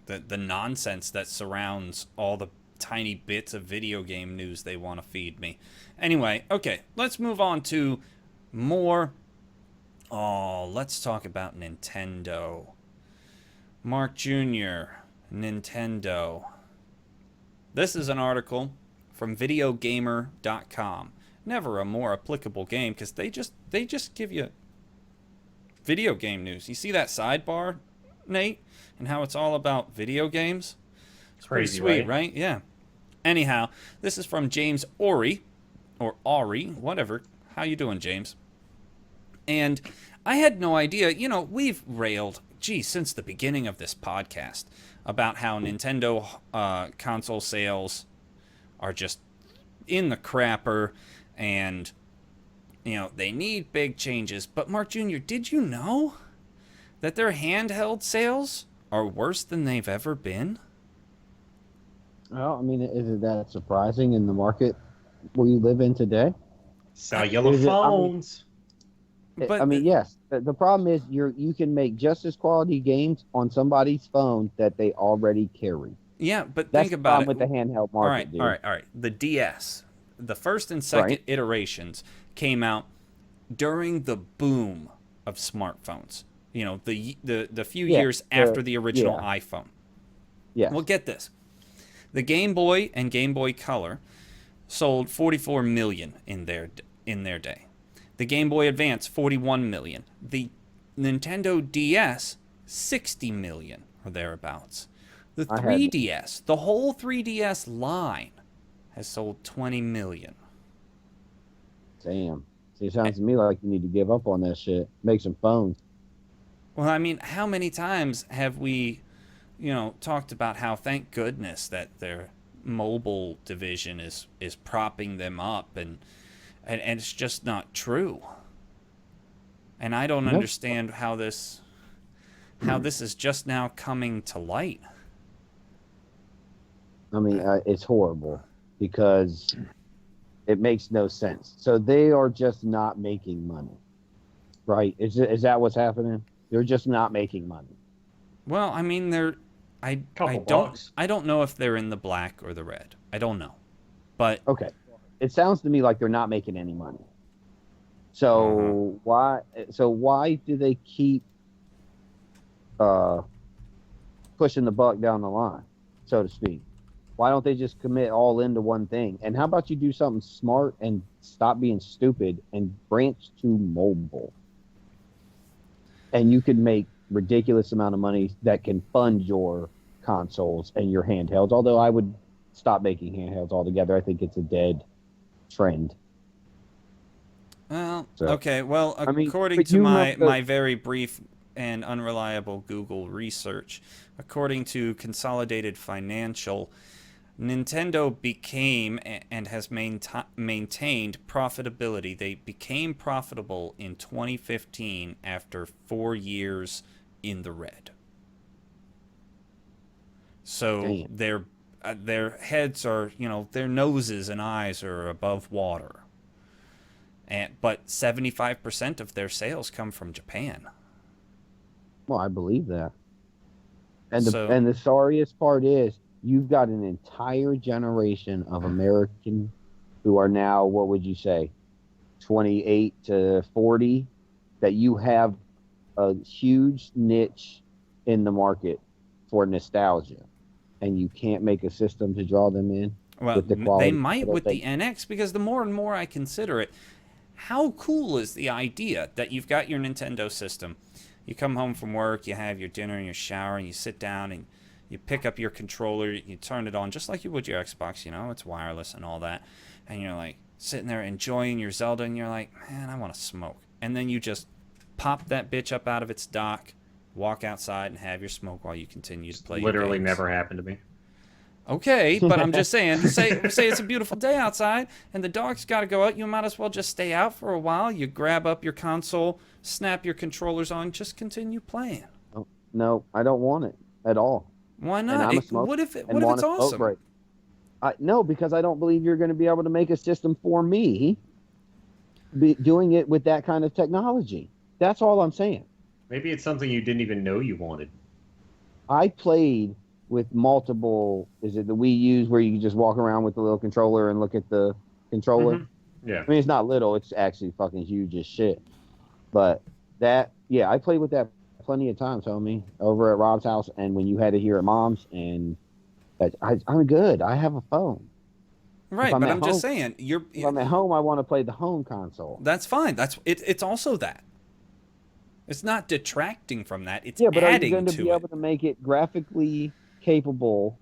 The nonsense that surrounds all the tiny bits of video game news they want to feed me. Anyway, okay, let's move on to more. Oh, let's talk about Nintendo. Mark Jr., Nintendo. This is an article from videogamer.com. Never a more applicable game, because they just give you video game news. You see that sidebar, Nate? And how it's all about video games? It's crazy, pretty sweet, right? Yeah. Anyhow, this is from James Ori, or Ari, whatever. How you doing, James? And I had no idea, we've railed, since the beginning of this podcast about how Nintendo console sales are just in the crapper and, they need big changes. But Mark Jr., did you know that their handheld sales are worse than they've ever been? Well, I mean, is it that surprising in the market we live in today? Cellular phones. But yes. The problem is you can make just as quality games on somebody's phone that they already carry. Yeah, but That's think about it. with the handheld market, dude. All right. The DS, the first and second iterations came out during the boom of smartphones. The few years after the original iPhone. Yeah. Well, get this. The Game Boy and Game Boy Color sold 44 million in their day. The Game Boy Advance, 41 million. The Nintendo DS, 60 million or thereabouts. The 3DS, the whole 3DS line, has sold 20 million. Damn. See, it sounds to me like you need to give up on that shit. Make some phones. Well, I mean, how many times have we, talked about how thank goodness that their mobile division is propping them up, and it's just not true. And I don't understand how this is just now coming to light. I mean, it's horrible because it makes no sense. So they are just not making money, right? Is that what's happening? They're just not making money. Well, I mean, I don't know if they're in the black or the red. I don't know, but okay. It sounds to me like they're not making any money. So why do they keep pushing the buck down the line, so to speak? Why don't they just commit all into one thing? And how about you do something smart and stop being stupid and branch to mobile? And you could make ridiculous amount of money that can fund your consoles and your handhelds. Although I would stop making handhelds altogether. I think it's a dead trend. Well, okay. Well, according to my very brief and unreliable Google research, according to Consolidated Financial, Nintendo became and has maintained profitability. They became profitable in 2015 after 4 years in the red. So their heads are, their noses and eyes are above water. But 75% of their sales come from Japan. Well, I believe that. And So- the sorriest part is you've got an entire generation of American who are now, what would you say, 28 to 40, that you have a huge niche in the market for nostalgia, and you can't make a system to draw them in. Well, with the quality. they might with the NX, because the more and more I consider it, how cool is the idea that you've got your Nintendo system, you come home from work, you have your dinner and your shower, and you sit down and you pick up your controller, you turn it on just like you would your Xbox, it's wireless and all that, and you're like sitting there enjoying your Zelda, and you're like, man, I want to smoke. And then you just pop that bitch up out of its dock, walk outside, and have your smoke while you continue to play. Literally your games. never happened to me. Okay, but I'm just saying, say it's a beautiful day outside and the dog's got to go out, you might as well just stay out for a while. You grab up your console, snap your controllers on, just continue playing. No, I don't want it at all. Why not? What if it's awesome? No, because I don't believe you're going to be able to make a system for me doing it with that kind of technology. That's all I'm saying. Maybe it's something you didn't even know you wanted. I played with multiple, is it the Wii U's where you can just walk around with the little controller and look at the controller? Mm-hmm. Yeah. I mean, it's not little, it's actually fucking huge as shit. But I played with that plenty of times, homie, over at Rob's house, and when you had it here at Mom's, and I'm good. I have a phone. Right, but I'm just saying, if I'm at home, I want to play the home console. That's fine. It's also that. It's not detracting from that. It's but adding to it. are you going to be able to make it graphically capable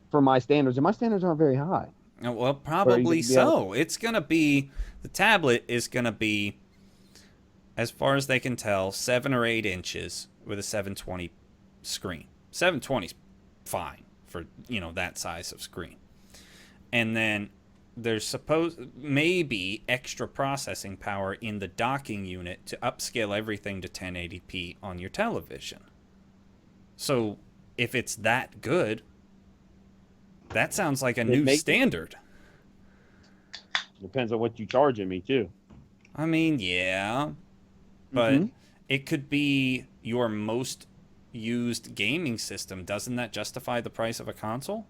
for my standards? And my standards aren't very high. Well, probably so. It's going to be, the tablet is going to be, as far as they can tell, 7 or 8 inches with a 720 screen. 720 is fine for, that size of screen. And then there's maybe extra processing power in the docking unit to upscale everything to 1080p on your television. So if it's that good, that sounds like a new standard. Depends on what you charging me too. I mean, yeah, but it could be your most used gaming system. Doesn't that justify the price of a console?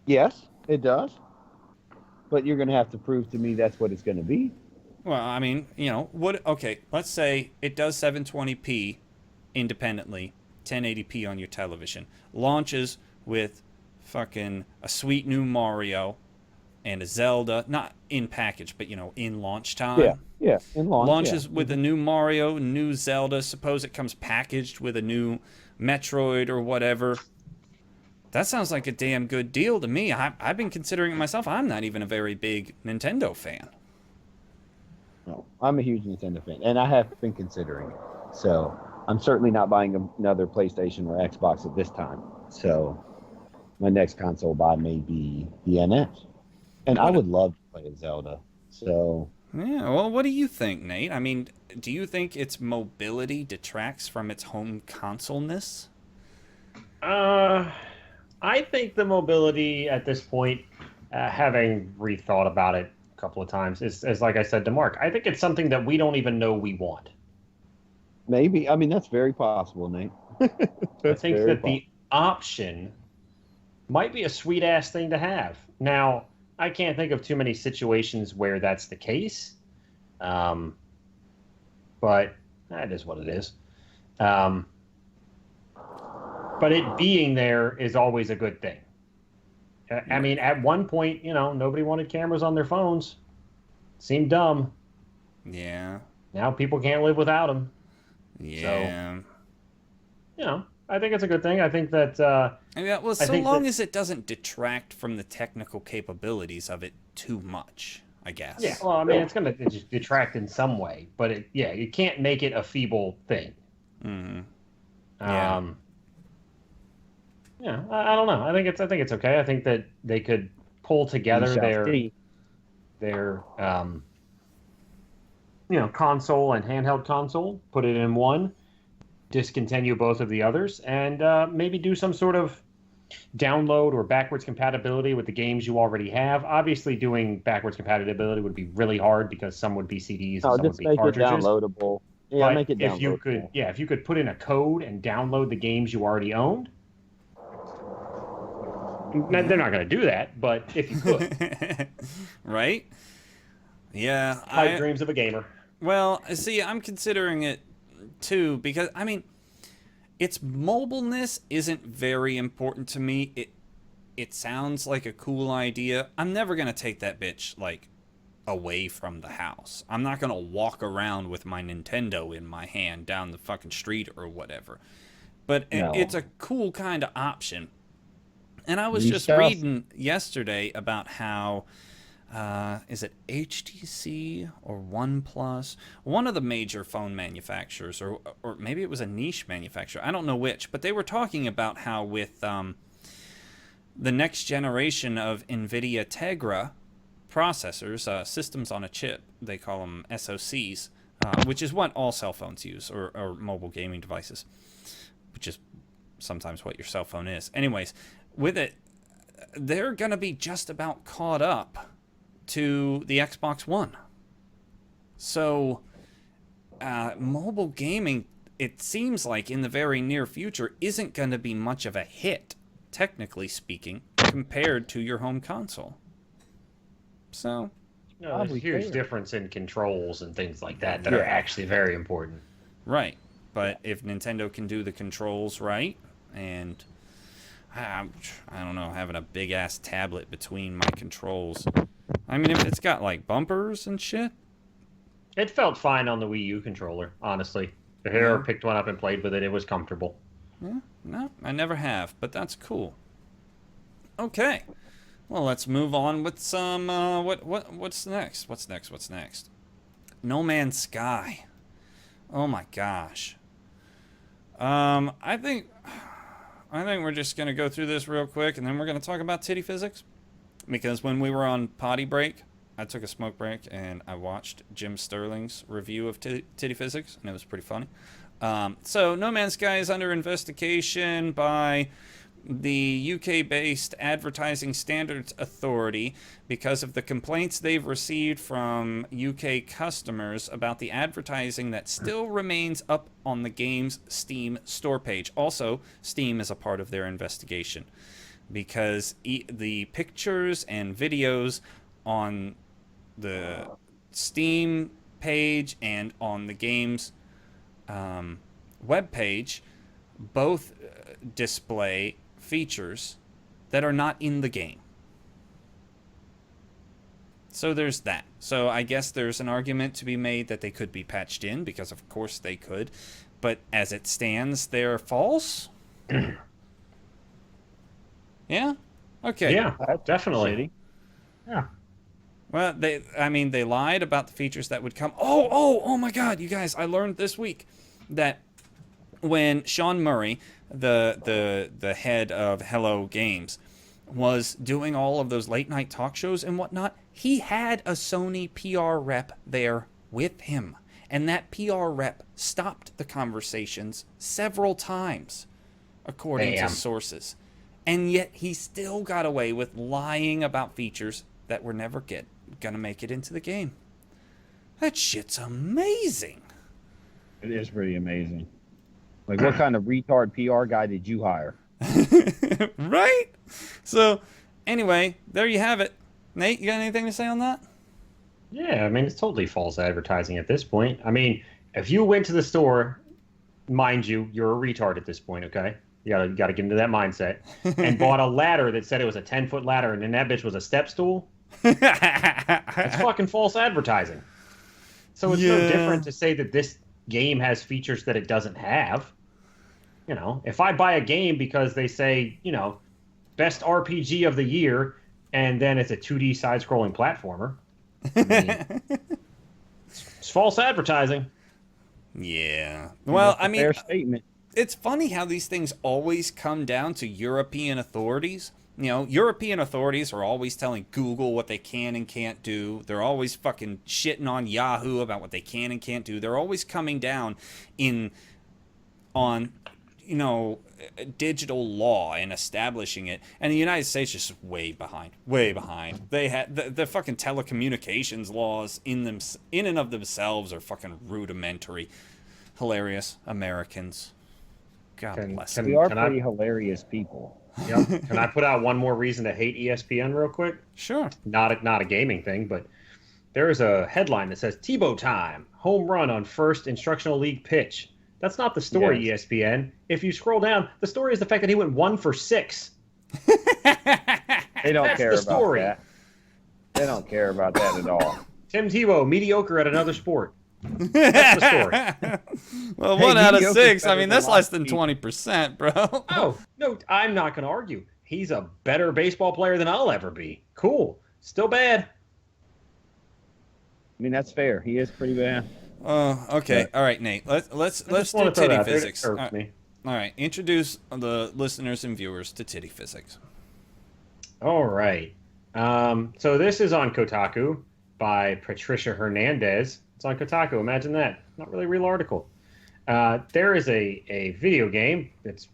Yes, it does. But you're going to have to prove to me that's what it's going to be. Well, I mean, okay, let's say it does 720p independently, 1080p on your television. Launches with fucking a sweet new Mario and a Zelda, not in package, but, in launch time. Yeah, in launch. Launches with a new Mario, new Zelda. Suppose it comes packaged with a new Metroid or whatever. That sounds like a damn good deal to me. I've been considering it myself. I'm not even a very big Nintendo fan. No, I'm a huge Nintendo fan, and I have been considering it. So I'm certainly not buying another PlayStation or Xbox at this time. So my next console buy may be the NX. And I would love to play a Zelda. So yeah, well, what do you think, Nate? I mean, do you think its mobility detracts from its home console-ness? I think the mobility at this point, having rethought about it a couple of times, is like I said to Mark, I think it's something that we don't even know we want. Maybe. I mean, that's very possible, Nate. I think that the option might be a sweet-ass thing to have. Now, I can't think of too many situations where that's the case, but that is what it is. But it being there is always a good thing. I mean, at one point, nobody wanted cameras on their phones. Seemed dumb. Yeah. Now people can't live without them. Yeah. So, I think it's a good thing. I think that... so long as it doesn't detract from the technical capabilities of it too much, I guess. Yeah, well, I mean, it's going to detract in some way. But, you can't make it a feeble thing. Mm-hmm. Yeah, I don't know. I think it's okay. I think that they could pull together their console and handheld console, put it in one, discontinue both of the others and maybe do some sort of download or backwards compatibility with the games you already have. Obviously, doing backwards compatibility would be really hard because some would be CDs and some would just be make it cartridges. downloadable. Yeah, But make it if you downloadable. if you could put in a code and download the games you already owned, they're not going to do that. But if you could, Right? Yeah. pipe dreams of a gamer. Well, see, I'm considering it too because I mean, its mobileness isn't very important to me. It sounds like a cool idea. I'm never gonna take that bitch like away from the house. I'm not gonna walk around with my Nintendo in my hand down the fucking street or whatever. But No. it's a cool kind of option. And I was New just stuff. reading yesterday about how is it HTC or OnePlus? One of the major phone manufacturers, or maybe it was a niche manufacturer. I don't know which, but they were talking about how with the next generation of NVIDIA Tegra processors, systems on a chip, they call them SoCs, which is what all cell phones use, or mobile gaming devices, which is sometimes what your cell phone is. Anyways, with it, they're going to be just about caught up to the Xbox One. So, mobile gaming, it seems like in the very near future, isn't going to be much of a hit, technically speaking, compared to your home console. So, No, there's a Probably huge fair. difference in controls and things like that are actually very important. right. But if Nintendo can do the controls right, and I don't know, having a big ass tablet between my controls. I mean, if it's got like bumpers and shit. It felt fine on the Wii U controller, honestly. If you ever picked one up and played with it, it was comfortable. Yeah, no, I never have, but that's cool. Okay. Well, let's move on with some what's next? What's next? No Man's Sky. Oh my gosh. I think we're just gonna go through this real quick, and then we're gonna talk about titty physics. Because when we were on potty break, I took a smoke break and I watched Jim Sterling's review of titty physics, and it was pretty funny. So No Man's Sky is under investigation by the UK-based Advertising Standards Authority because of the complaints they've received from UK customers about the advertising that still remains up on the game's Steam store page. Also, Steam is a part of their investigation because the pictures and videos on the Steam page and on the game's web page both display features that are not in the game. So there's that. So I guess there's an argument to be made that they could be patched in, because of course they could. But as it stands, they're false? Yeah? Okay. Yeah, definitely. Yeah. Well, they lied about the features that would come. Oh my God, you guys! I learned this week that when Sean Murray, the head of Hello Games, was doing all of those late night talk shows and whatnot, he had a Sony PR rep there with him, and that PR rep stopped the conversations several times, according to sources, and yet he still got away with lying about features that were never gonna make it into the game. That shit's amazing. It is pretty amazing. Like, what kind of retard PR guy did you hire? Right? So, anyway, there you have it. Nate, you got anything to say on that? Yeah, I mean, it's totally false advertising at this point. I mean, if you went to the store, mind you, you're a retard at this point, okay? You gotta get into that mindset. And bought a ladder that said it was a 10-foot ladder, and then that bitch was a step stool. That's fucking false advertising. So it's no different to say that this game has features that it doesn't have. You know, if I buy a game because they say, you know, best RPG of the year, and then it's a 2D side-scrolling platformer, I mean, it's false advertising. Yeah. Well, I mean, fair statement. It's funny how these things always come down to European authorities. You know, European authorities are always telling Google what they can and can't do. They're always fucking shitting on Yahoo about what they can and can't do. They're always coming down in on, you know, digital law and establishing it, and the United States is just way behind, way behind. They had the fucking telecommunications laws in and of themselves are fucking rudimentary. Hilarious Americans. God bless them. We are Can pretty I- hilarious people. Yep. Can I put out one more reason to hate ESPN real quick? Sure. Not a gaming thing, but there is a headline that says Tebow time, home run on first instructional league pitch. That's not the story, Yes. ESPN. If you scroll down, the story is the fact that he went 1 for 6. They don't That's care the about story. that. They don't care about that at all. Tim Tebow, mediocre at another sport. That's the story. Well, Hey, 1 out of mediocre's 6. I better mean, than that's a lot less of than people. 20%, bro. Oh, no, I'm not going to argue. He's a better baseball player than I'll ever be. Cool. Still bad. I mean, that's fair. He is pretty bad. Oh, okay. All right, Nate. Let's I do just wanna throw titty that out there. It physics. irks me. All right, introduce the listeners and viewers to titty physics. All right. So this is on Kotaku by Patricia Hernandez. It's on Kotaku. Imagine that. Not really a real article. There is a video game that's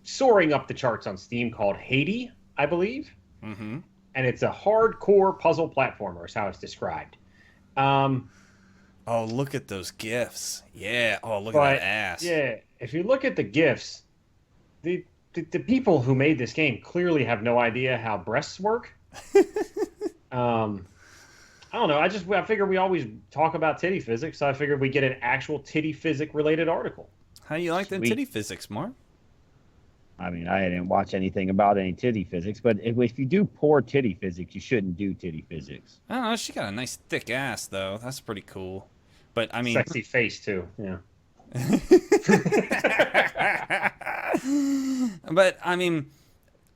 soaring up the charts on Steam called TITTY, I believe. Mm-hmm. And it's a hardcore puzzle platformer is how it's described. Oh, look at those gifs. Yeah. Oh, look But, at that ass. yeah, if you look at the GIFs, the people who made this game clearly have no idea how breasts work. I don't know. I figured we always talk about titty physics, so I figured we get an actual titty physic related article. How you like the Sweet. titty physics, Mark? I mean, I didn't watch anything about any titty physics, but if you do poor titty physics, you shouldn't do titty physics. I don't know. She got a nice thick ass, though. That's pretty cool. But I mean, Sexy face too. Yeah. but I mean,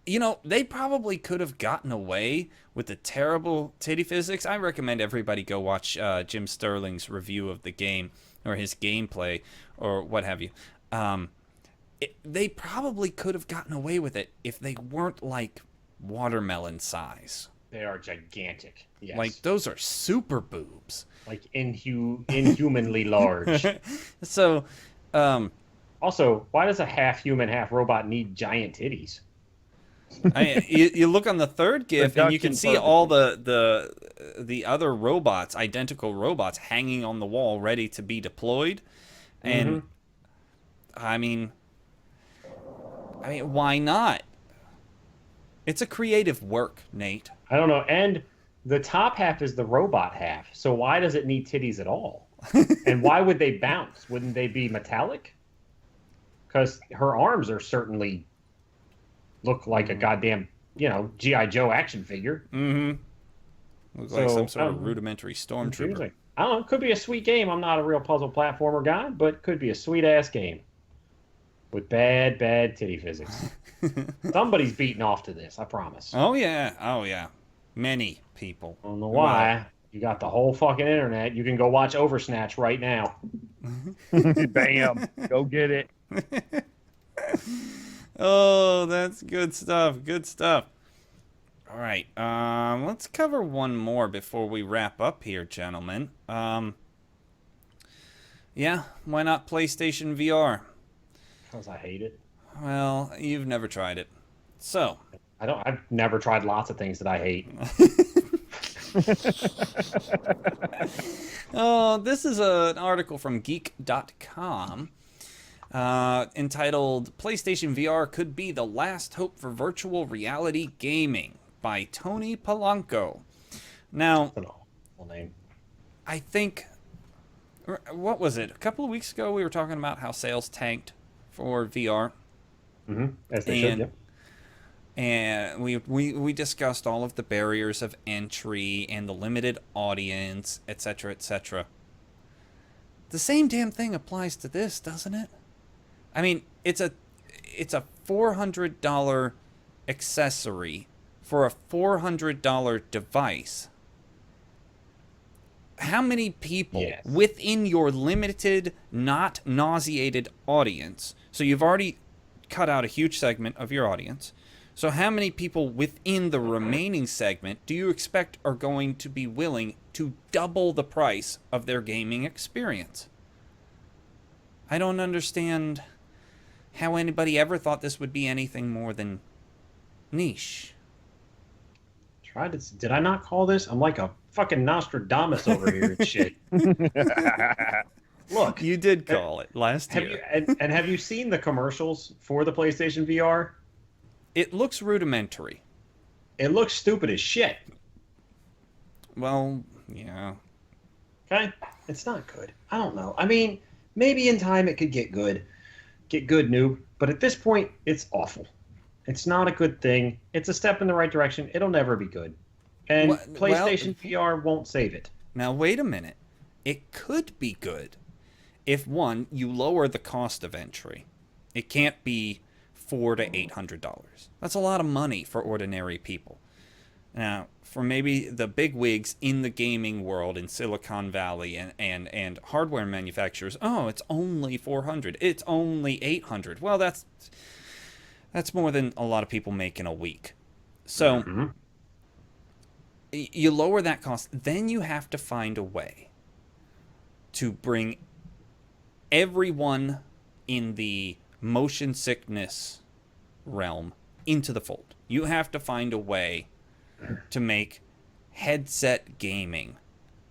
you know, they probably could have gotten away with the terrible titty physics. I recommend everybody go watch Jim Sterling's review of the game or his gameplay or what have you. They probably could have gotten away with it if they weren't like watermelon size. They are gigantic. Yes. Like those are super boobs. Like inhumanly large. So, Also, why does a half human, half robot need giant titties? you look on the third GIF and you can Production see all the other robots, identical robots, hanging on the wall, ready to be deployed. And I mean, why not? It's a creative work, Nate. I don't know. And the top half is the robot half. So why does it need titties at all? And why would they bounce? Wouldn't they be metallic? Because her arms are certainly look like a goddamn, G.I. Joe action figure. Mm-hmm. Looks like So, some sort of rudimentary stormtrooper. Confusing. I don't know. It could be a sweet game. I'm not a real puzzle platformer guy, but it could be a sweet ass game with bad titty physics. Somebody's beating off to this. I promise. Oh yeah. Many people. I don't know why. You got the whole fucking internet. You can go watch Oversnatch right now. Bam. Go get it. Oh, that's good stuff. Good stuff. All right. Let's cover one more before we wrap up here, gentlemen. Yeah, why not PlayStation VR? Because I hate it. Well, you've never tried it. So, I've never tried lots of things that I hate. oh, this is an article from geek.com entitled PlayStation VR Could Be the Last Hope for Virtual Reality Gaming by Tony Polanco. Now, That's an awful name. I think, what was it? A couple of weeks ago, we were talking about how sales tanked for VR. As they should, yeah. And we discussed all of the barriers of entry and the limited audience, etc., etc. The same damn thing applies to this, doesn't it? I mean, it's a $400 accessory for a $400 device. How many people Yes. within your limited, not nauseated audience? So you've already cut out a huge segment of your audience. So how many people within the remaining segment do you expect are going to be willing to double the price of their gaming experience? I don't understand how anybody ever thought this would be anything more than niche. Did I not call this? I'm like a fucking Nostradamus over here and shit. Look, You did call it last have year. you and have you seen the commercials for the PlayStation VR? It looks rudimentary. It looks stupid as shit. Well, yeah. Okay, it's not good. I don't know. I mean, maybe in time it could get good, noob. But at this point, it's awful. It's not a good thing. It's a step in the right direction. It'll never be good, and PlayStation VR won't save it. Now, wait a minute. It could be good if, one, you lower the cost of entry. It can't be $400 to $800. That's a lot of money for ordinary people. Now, for maybe the big wigs in the gaming world in Silicon Valley and hardware manufacturers, oh, it's only $400. It's only $800. Well, that's more than a lot of people make in a week. So you lower that cost, then you have to find a way to bring everyone in the motion sickness realm into the fold. You have to find a way to make headset gaming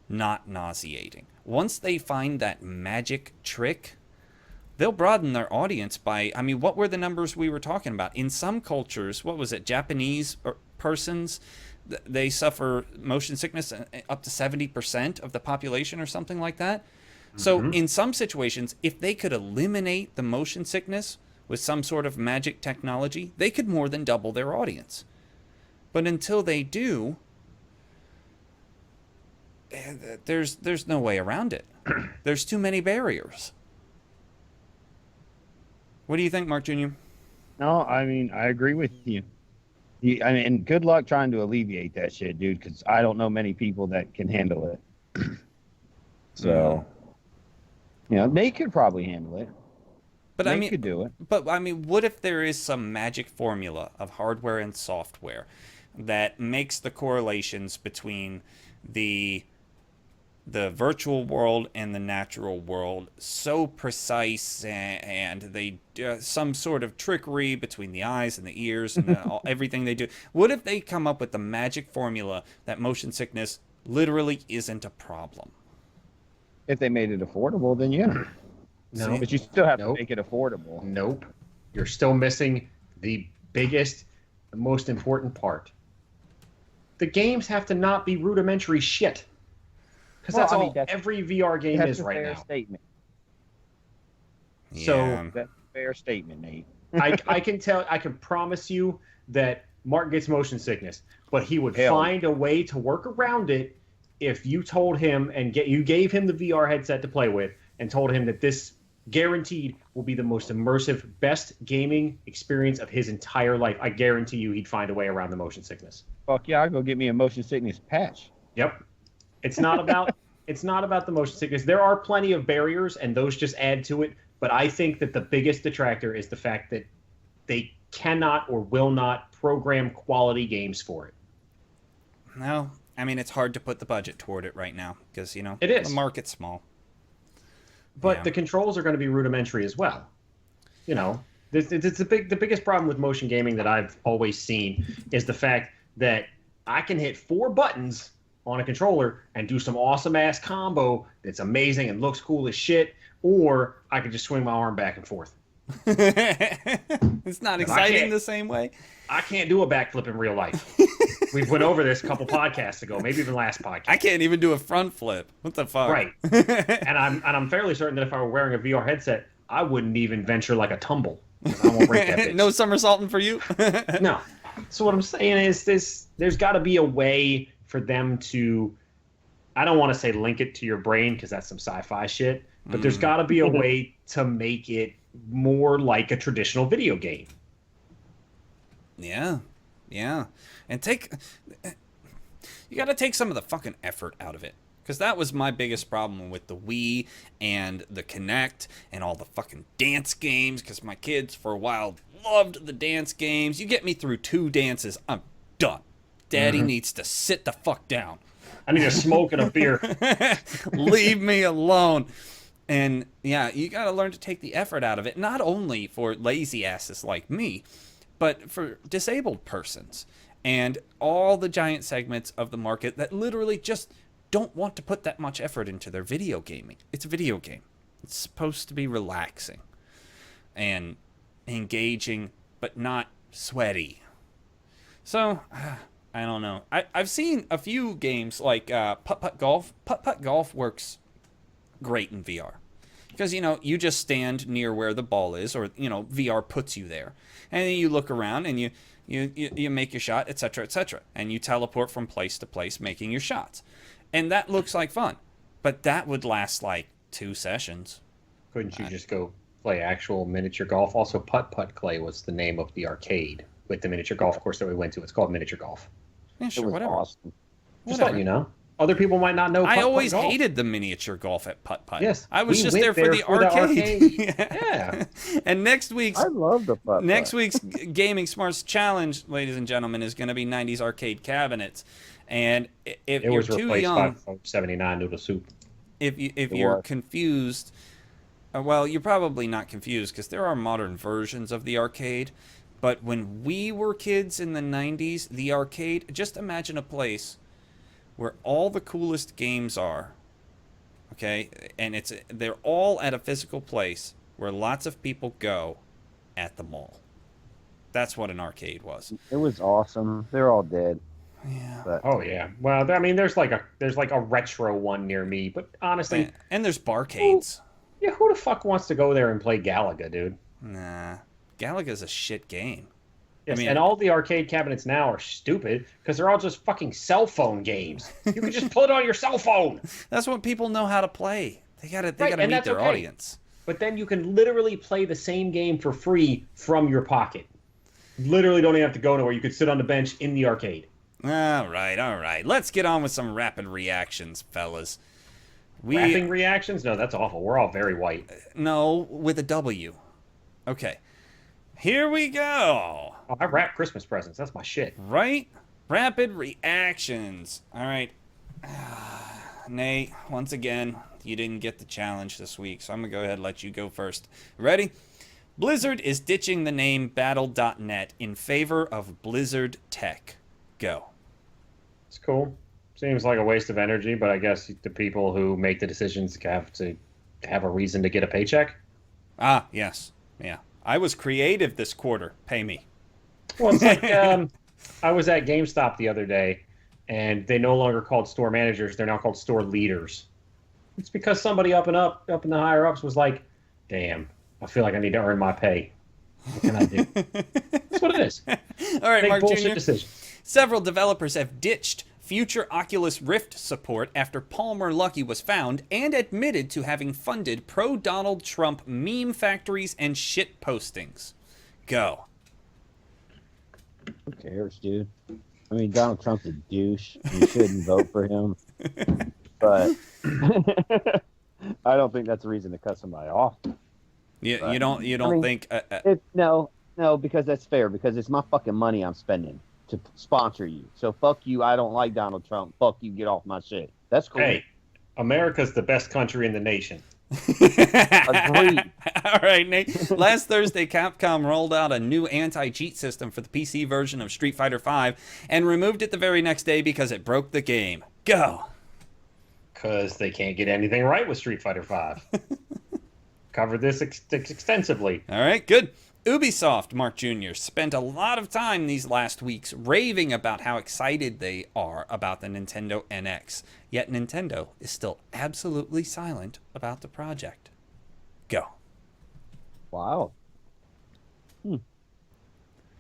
not nauseating. Once they find that magic trick, they'll broaden their audience by, I mean, what were the numbers we were talking about? In some cultures, what was it, Japanese persons, they suffer motion sickness up to 70% of the population or something like that. So in some situations, if they could eliminate the motion sickness with some sort of magic technology, they could more than double their audience. But until they do, there's no way around it. There's too many barriers. What do you think, Mark Jr.? No, I mean, I agree with you. I mean, and good luck trying to alleviate that shit, dude, because I don't know many people that can handle it. So, they could probably handle it. But they could do it. But I mean, what if there is some magic formula of hardware and software that makes the correlations between the virtual world and the natural world so precise, and they some sort of trickery between the eyes and the ears and everything they do? What if they come up with the magic formula that motion sickness literally isn't a problem? If they made it affordable, then yeah. No, But you still have to make it affordable. Nope. You're still missing the biggest, the most important part. The games have to not be rudimentary shit. Because that's all every VR game is right now. Statement. So that's a fair statement, Nate. I can promise you that Mark gets motion sickness, but he would find a way to work around it if you told him you gave him the VR headset to play with and told him that this guaranteed will be the most immersive, best gaming experience of his entire life. I guarantee you he'd find a way around the motion sickness. Fuck yeah, I'll go get me a motion sickness patch. Yep. It's not about the motion sickness. There are plenty of barriers, and those just add to it. But I think that the biggest detractor is the fact that they cannot or will not program quality games for it. No, I mean, it's hard to put the budget toward it right now because, it is. The market's small. But the controls are going to be rudimentary as well. It's the biggest problem with motion gaming that I've always seen is the fact that I can hit 4 buttons on a controller and do some awesome ass combo that's amazing and looks cool as shit, or I could just swing my arm back and forth. It's not exciting the same way. I can't do a backflip in real life. We've went over this a couple podcasts ago, maybe even last podcast. I can't even do a front flip. What the fuck? Right. and I'm fairly certain that if I were wearing a VR headset, I wouldn't even venture like a tumble. I won't break that bitch. No somersaulting for you? No. So what I'm saying is there's got to be a way for them to, I don't want to say link it to your brain because that's some sci-fi shit, but there's got to be a way to make it more like a traditional video game. Yeah. And you got to take some of the fucking effort out of it. Because that was my biggest problem with the Wii and the Kinect and all the fucking dance games. Because my kids, for a while, loved the dance games. You get me through 2 dances, I'm done. Daddy needs to sit the fuck down. I need a smoke and a beer. Leave me alone. And yeah, you got to learn to take the effort out of it, not only for lazy asses like me, but for disabled persons and all the giant segments of the market that literally just don't want to put that much effort into their video gaming. It's a video game. It's supposed to be relaxing and engaging, but not sweaty. So, I don't know. I've seen a few games like Putt-Putt Golf. Putt-Putt Golf works great in VR. Because, you just stand near where the ball is, or, VR puts you there. And then you look around and you make your shot, etc., etc. And you teleport from place to place making your shots. And that looks like fun. But that would last like 2 sessions. Couldn't you just go play actual miniature golf? Also, Putt-Putt Clay was the name of the arcade with the miniature golf course that we went to. It's called miniature golf. Yeah, sure, It was whatever. awesome. Just letting you know. Other people might not know I Putt-Putt always golf. hated the miniature golf at Putt-Putt. Yes, I was we just went there for the arcade. Yeah. And next week's I love the putt. Next week's Gaming Smarts Challenge, ladies and gentlemen, is going to be 90s arcade cabinets. And if It you're was too replaced young, by 79 noodle soup. if you're was. confused, well, you're probably not confused because there are modern versions of the arcade. But when we were kids in the 90s, the arcade, just imagine a place where all the coolest games are. Okay? And they're all at a physical place where lots of people go at the mall. That's what an arcade was. It was awesome. They're all dead. Yeah. But Oh yeah. Well, I mean, there's like a retro one near me, but honestly, And there's barcades. yeah, who the fuck wants to go there and play Galaga, dude? Nah. Galaga's a shit game. Yes, I mean- and all the arcade cabinets now are stupid because they're all just fucking cell phone games. You can just put it on your cell phone. That's what people know how to play. They gotta Right, and meet that's their okay. audience. But then you can literally play the same game for free from your pocket. Literally don't even have to go nowhere. You could sit on the bench in the arcade. All right. Let's get on with some rapid reactions, fellas. Rapping reactions? No, that's awful. We're all very white. No, with a W. Okay. Here we go. Oh, I rap Christmas presents. That's my shit. Right? Rapid reactions. All right. Nate, once again, you didn't get the challenge this week, so I'm going to go ahead and let you go first. Ready? Blizzard is ditching the name Battle.net in favor of Blizzard Tech. Go. It's cool. Seems like a waste of energy, but I guess the people who make the decisions have to have a reason to get a paycheck. Ah, yes. Yeah. I was creative this quarter. Pay me. Well, it's like I was at GameStop the other day, and they no longer called store managers; they're now called store leaders. It's because somebody up in the higher ups was like, "Damn, I feel like I need to earn my pay. What can I do?" That's what it is. All right, Make Mark bullshit Jr. decisions. Several developers have ditched future Oculus Rift support after Palmer Luckey was found and admitted to having funded pro-Donald Trump meme factories and shit postings. Go. who cares, dude? I mean, Donald Trump's a douche. You shouldn't vote for him. But I don't think that's a reason to cut somebody off. You But, don't I mean, think No, because that's fair. Because it's my fucking money I'm spending to sponsor you. So fuck you. I don't like Donald Trump. Fuck you. Get off my shit. That's cool. Hey, America's the best country in the nation. Agreed. All right, Nate. Last Thursday, Capcom rolled out a new anti-cheat system for the PC version of Street Fighter V and removed it the very next day because it broke the game. Go. Because they can't get anything right with Street Fighter V. Covered this extensively. All right, good. Ubisoft, Mark Jr., spent a lot of time these last weeks raving about how excited they are about the Nintendo NX. Yet Nintendo is still absolutely silent about the project. Go. Wow. I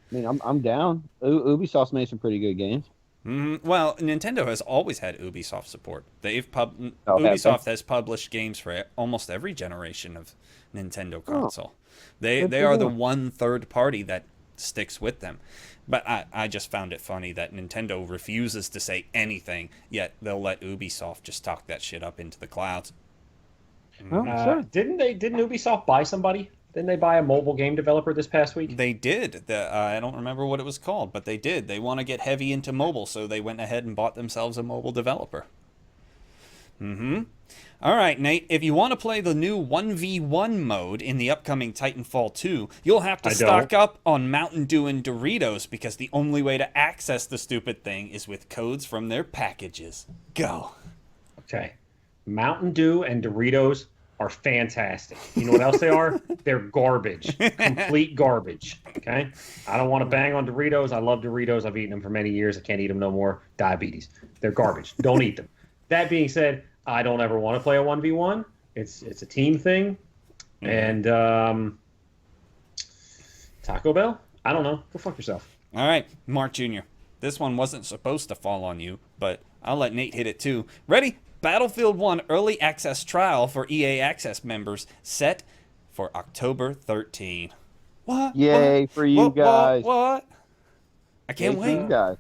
mean, I'm down. Ubisoft's made some pretty good games. Well, Nintendo has always had Ubisoft support. have Ubisoft has published games for almost every generation of Nintendo console. They Good for are the them. one third party that sticks with them. But I just found it funny that Nintendo refuses to say anything, yet they'll let Ubisoft just talk that shit up into the clouds. Oh, sure. Didn't Ubisoft buy somebody? Didn't they buy a mobile game developer this past week? They did. I don't remember what it was called, but they did. They want to get heavy into mobile, so they went ahead and bought themselves a mobile developer. Mm-hmm. All right, Nate, if you want to play the new 1v1 mode in the upcoming Titanfall 2, you'll have to stock up on Mountain Dew and Doritos because the only way to access the stupid thing is with codes from their packages. Go. Okay. Mountain Dew and Doritos are fantastic. You know what else they are? They're garbage. Complete garbage. Okay? I don't want to bang on Doritos. I love Doritos. I've eaten them for many years. I can't eat them no more. Diabetes. They're garbage. Don't eat them. That being said, I don't ever want to play a 1v1. It's a team thing. And Taco Bell? I don't know. Go fuck yourself. All right, Mark Jr. This one wasn't supposed to fall on you, but I'll let Nate hit it too. Ready? Battlefield 1 Early Access Trial for EA Access members set for October 13. What? Yay what? for you guys. What? I can't Yay wait. for you guys.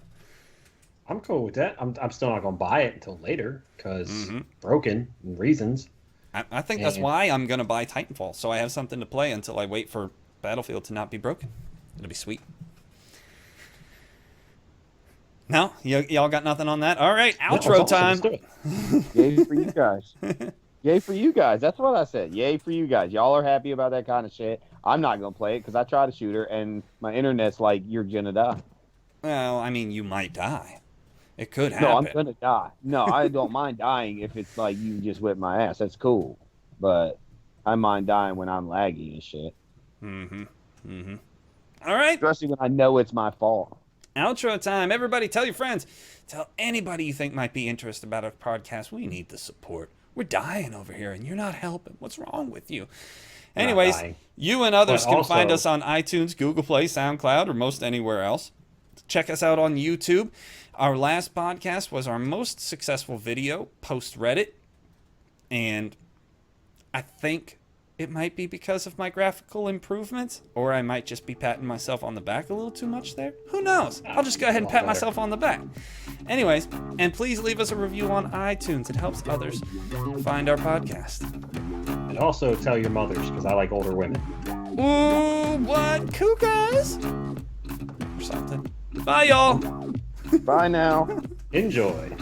I'm cool with that. I'm still not going to buy it until later because broken reasons. I think that's why I'm going to buy Titanfall, so I have something to play until I wait for Battlefield to not be broken. It'll be sweet. No? Y'all got nothing on that? All right, outro time. Yay for you guys. Yay for you guys. That's what I said. Yay for you guys. Y'all are happy about that kind of shit. I'm not going to play it because I tried a shooter and my internet's like, you're going to die. Well, I mean, you might die. It could happen. No, I'm going to die. No, I don't mind dying if it's like you just whip my ass. That's cool. But I mind dying when I'm laggy and shit. All right. Especially when I know it's my fault. Outro time. Everybody, tell your friends. Tell anybody you think might be interested about our podcast. We need the support. We're dying over here, and you're not helping. What's wrong with you? Anyways, you and others can find us on iTunes, Google Play, SoundCloud, or most anywhere else. Check us out on YouTube. Our last podcast was our most successful video, post Reddit. And I think it might be because of my graphical improvements, or I might just be patting myself on the back a little too much there. Who knows? I'll just go ahead and pat myself on the back. Anyways, and please leave us a review on iTunes. It helps others find our podcast. And also tell your mothers, because I like older women. Ooh, what? Kukas? Or something. Bye, y'all. Bye now. Enjoy.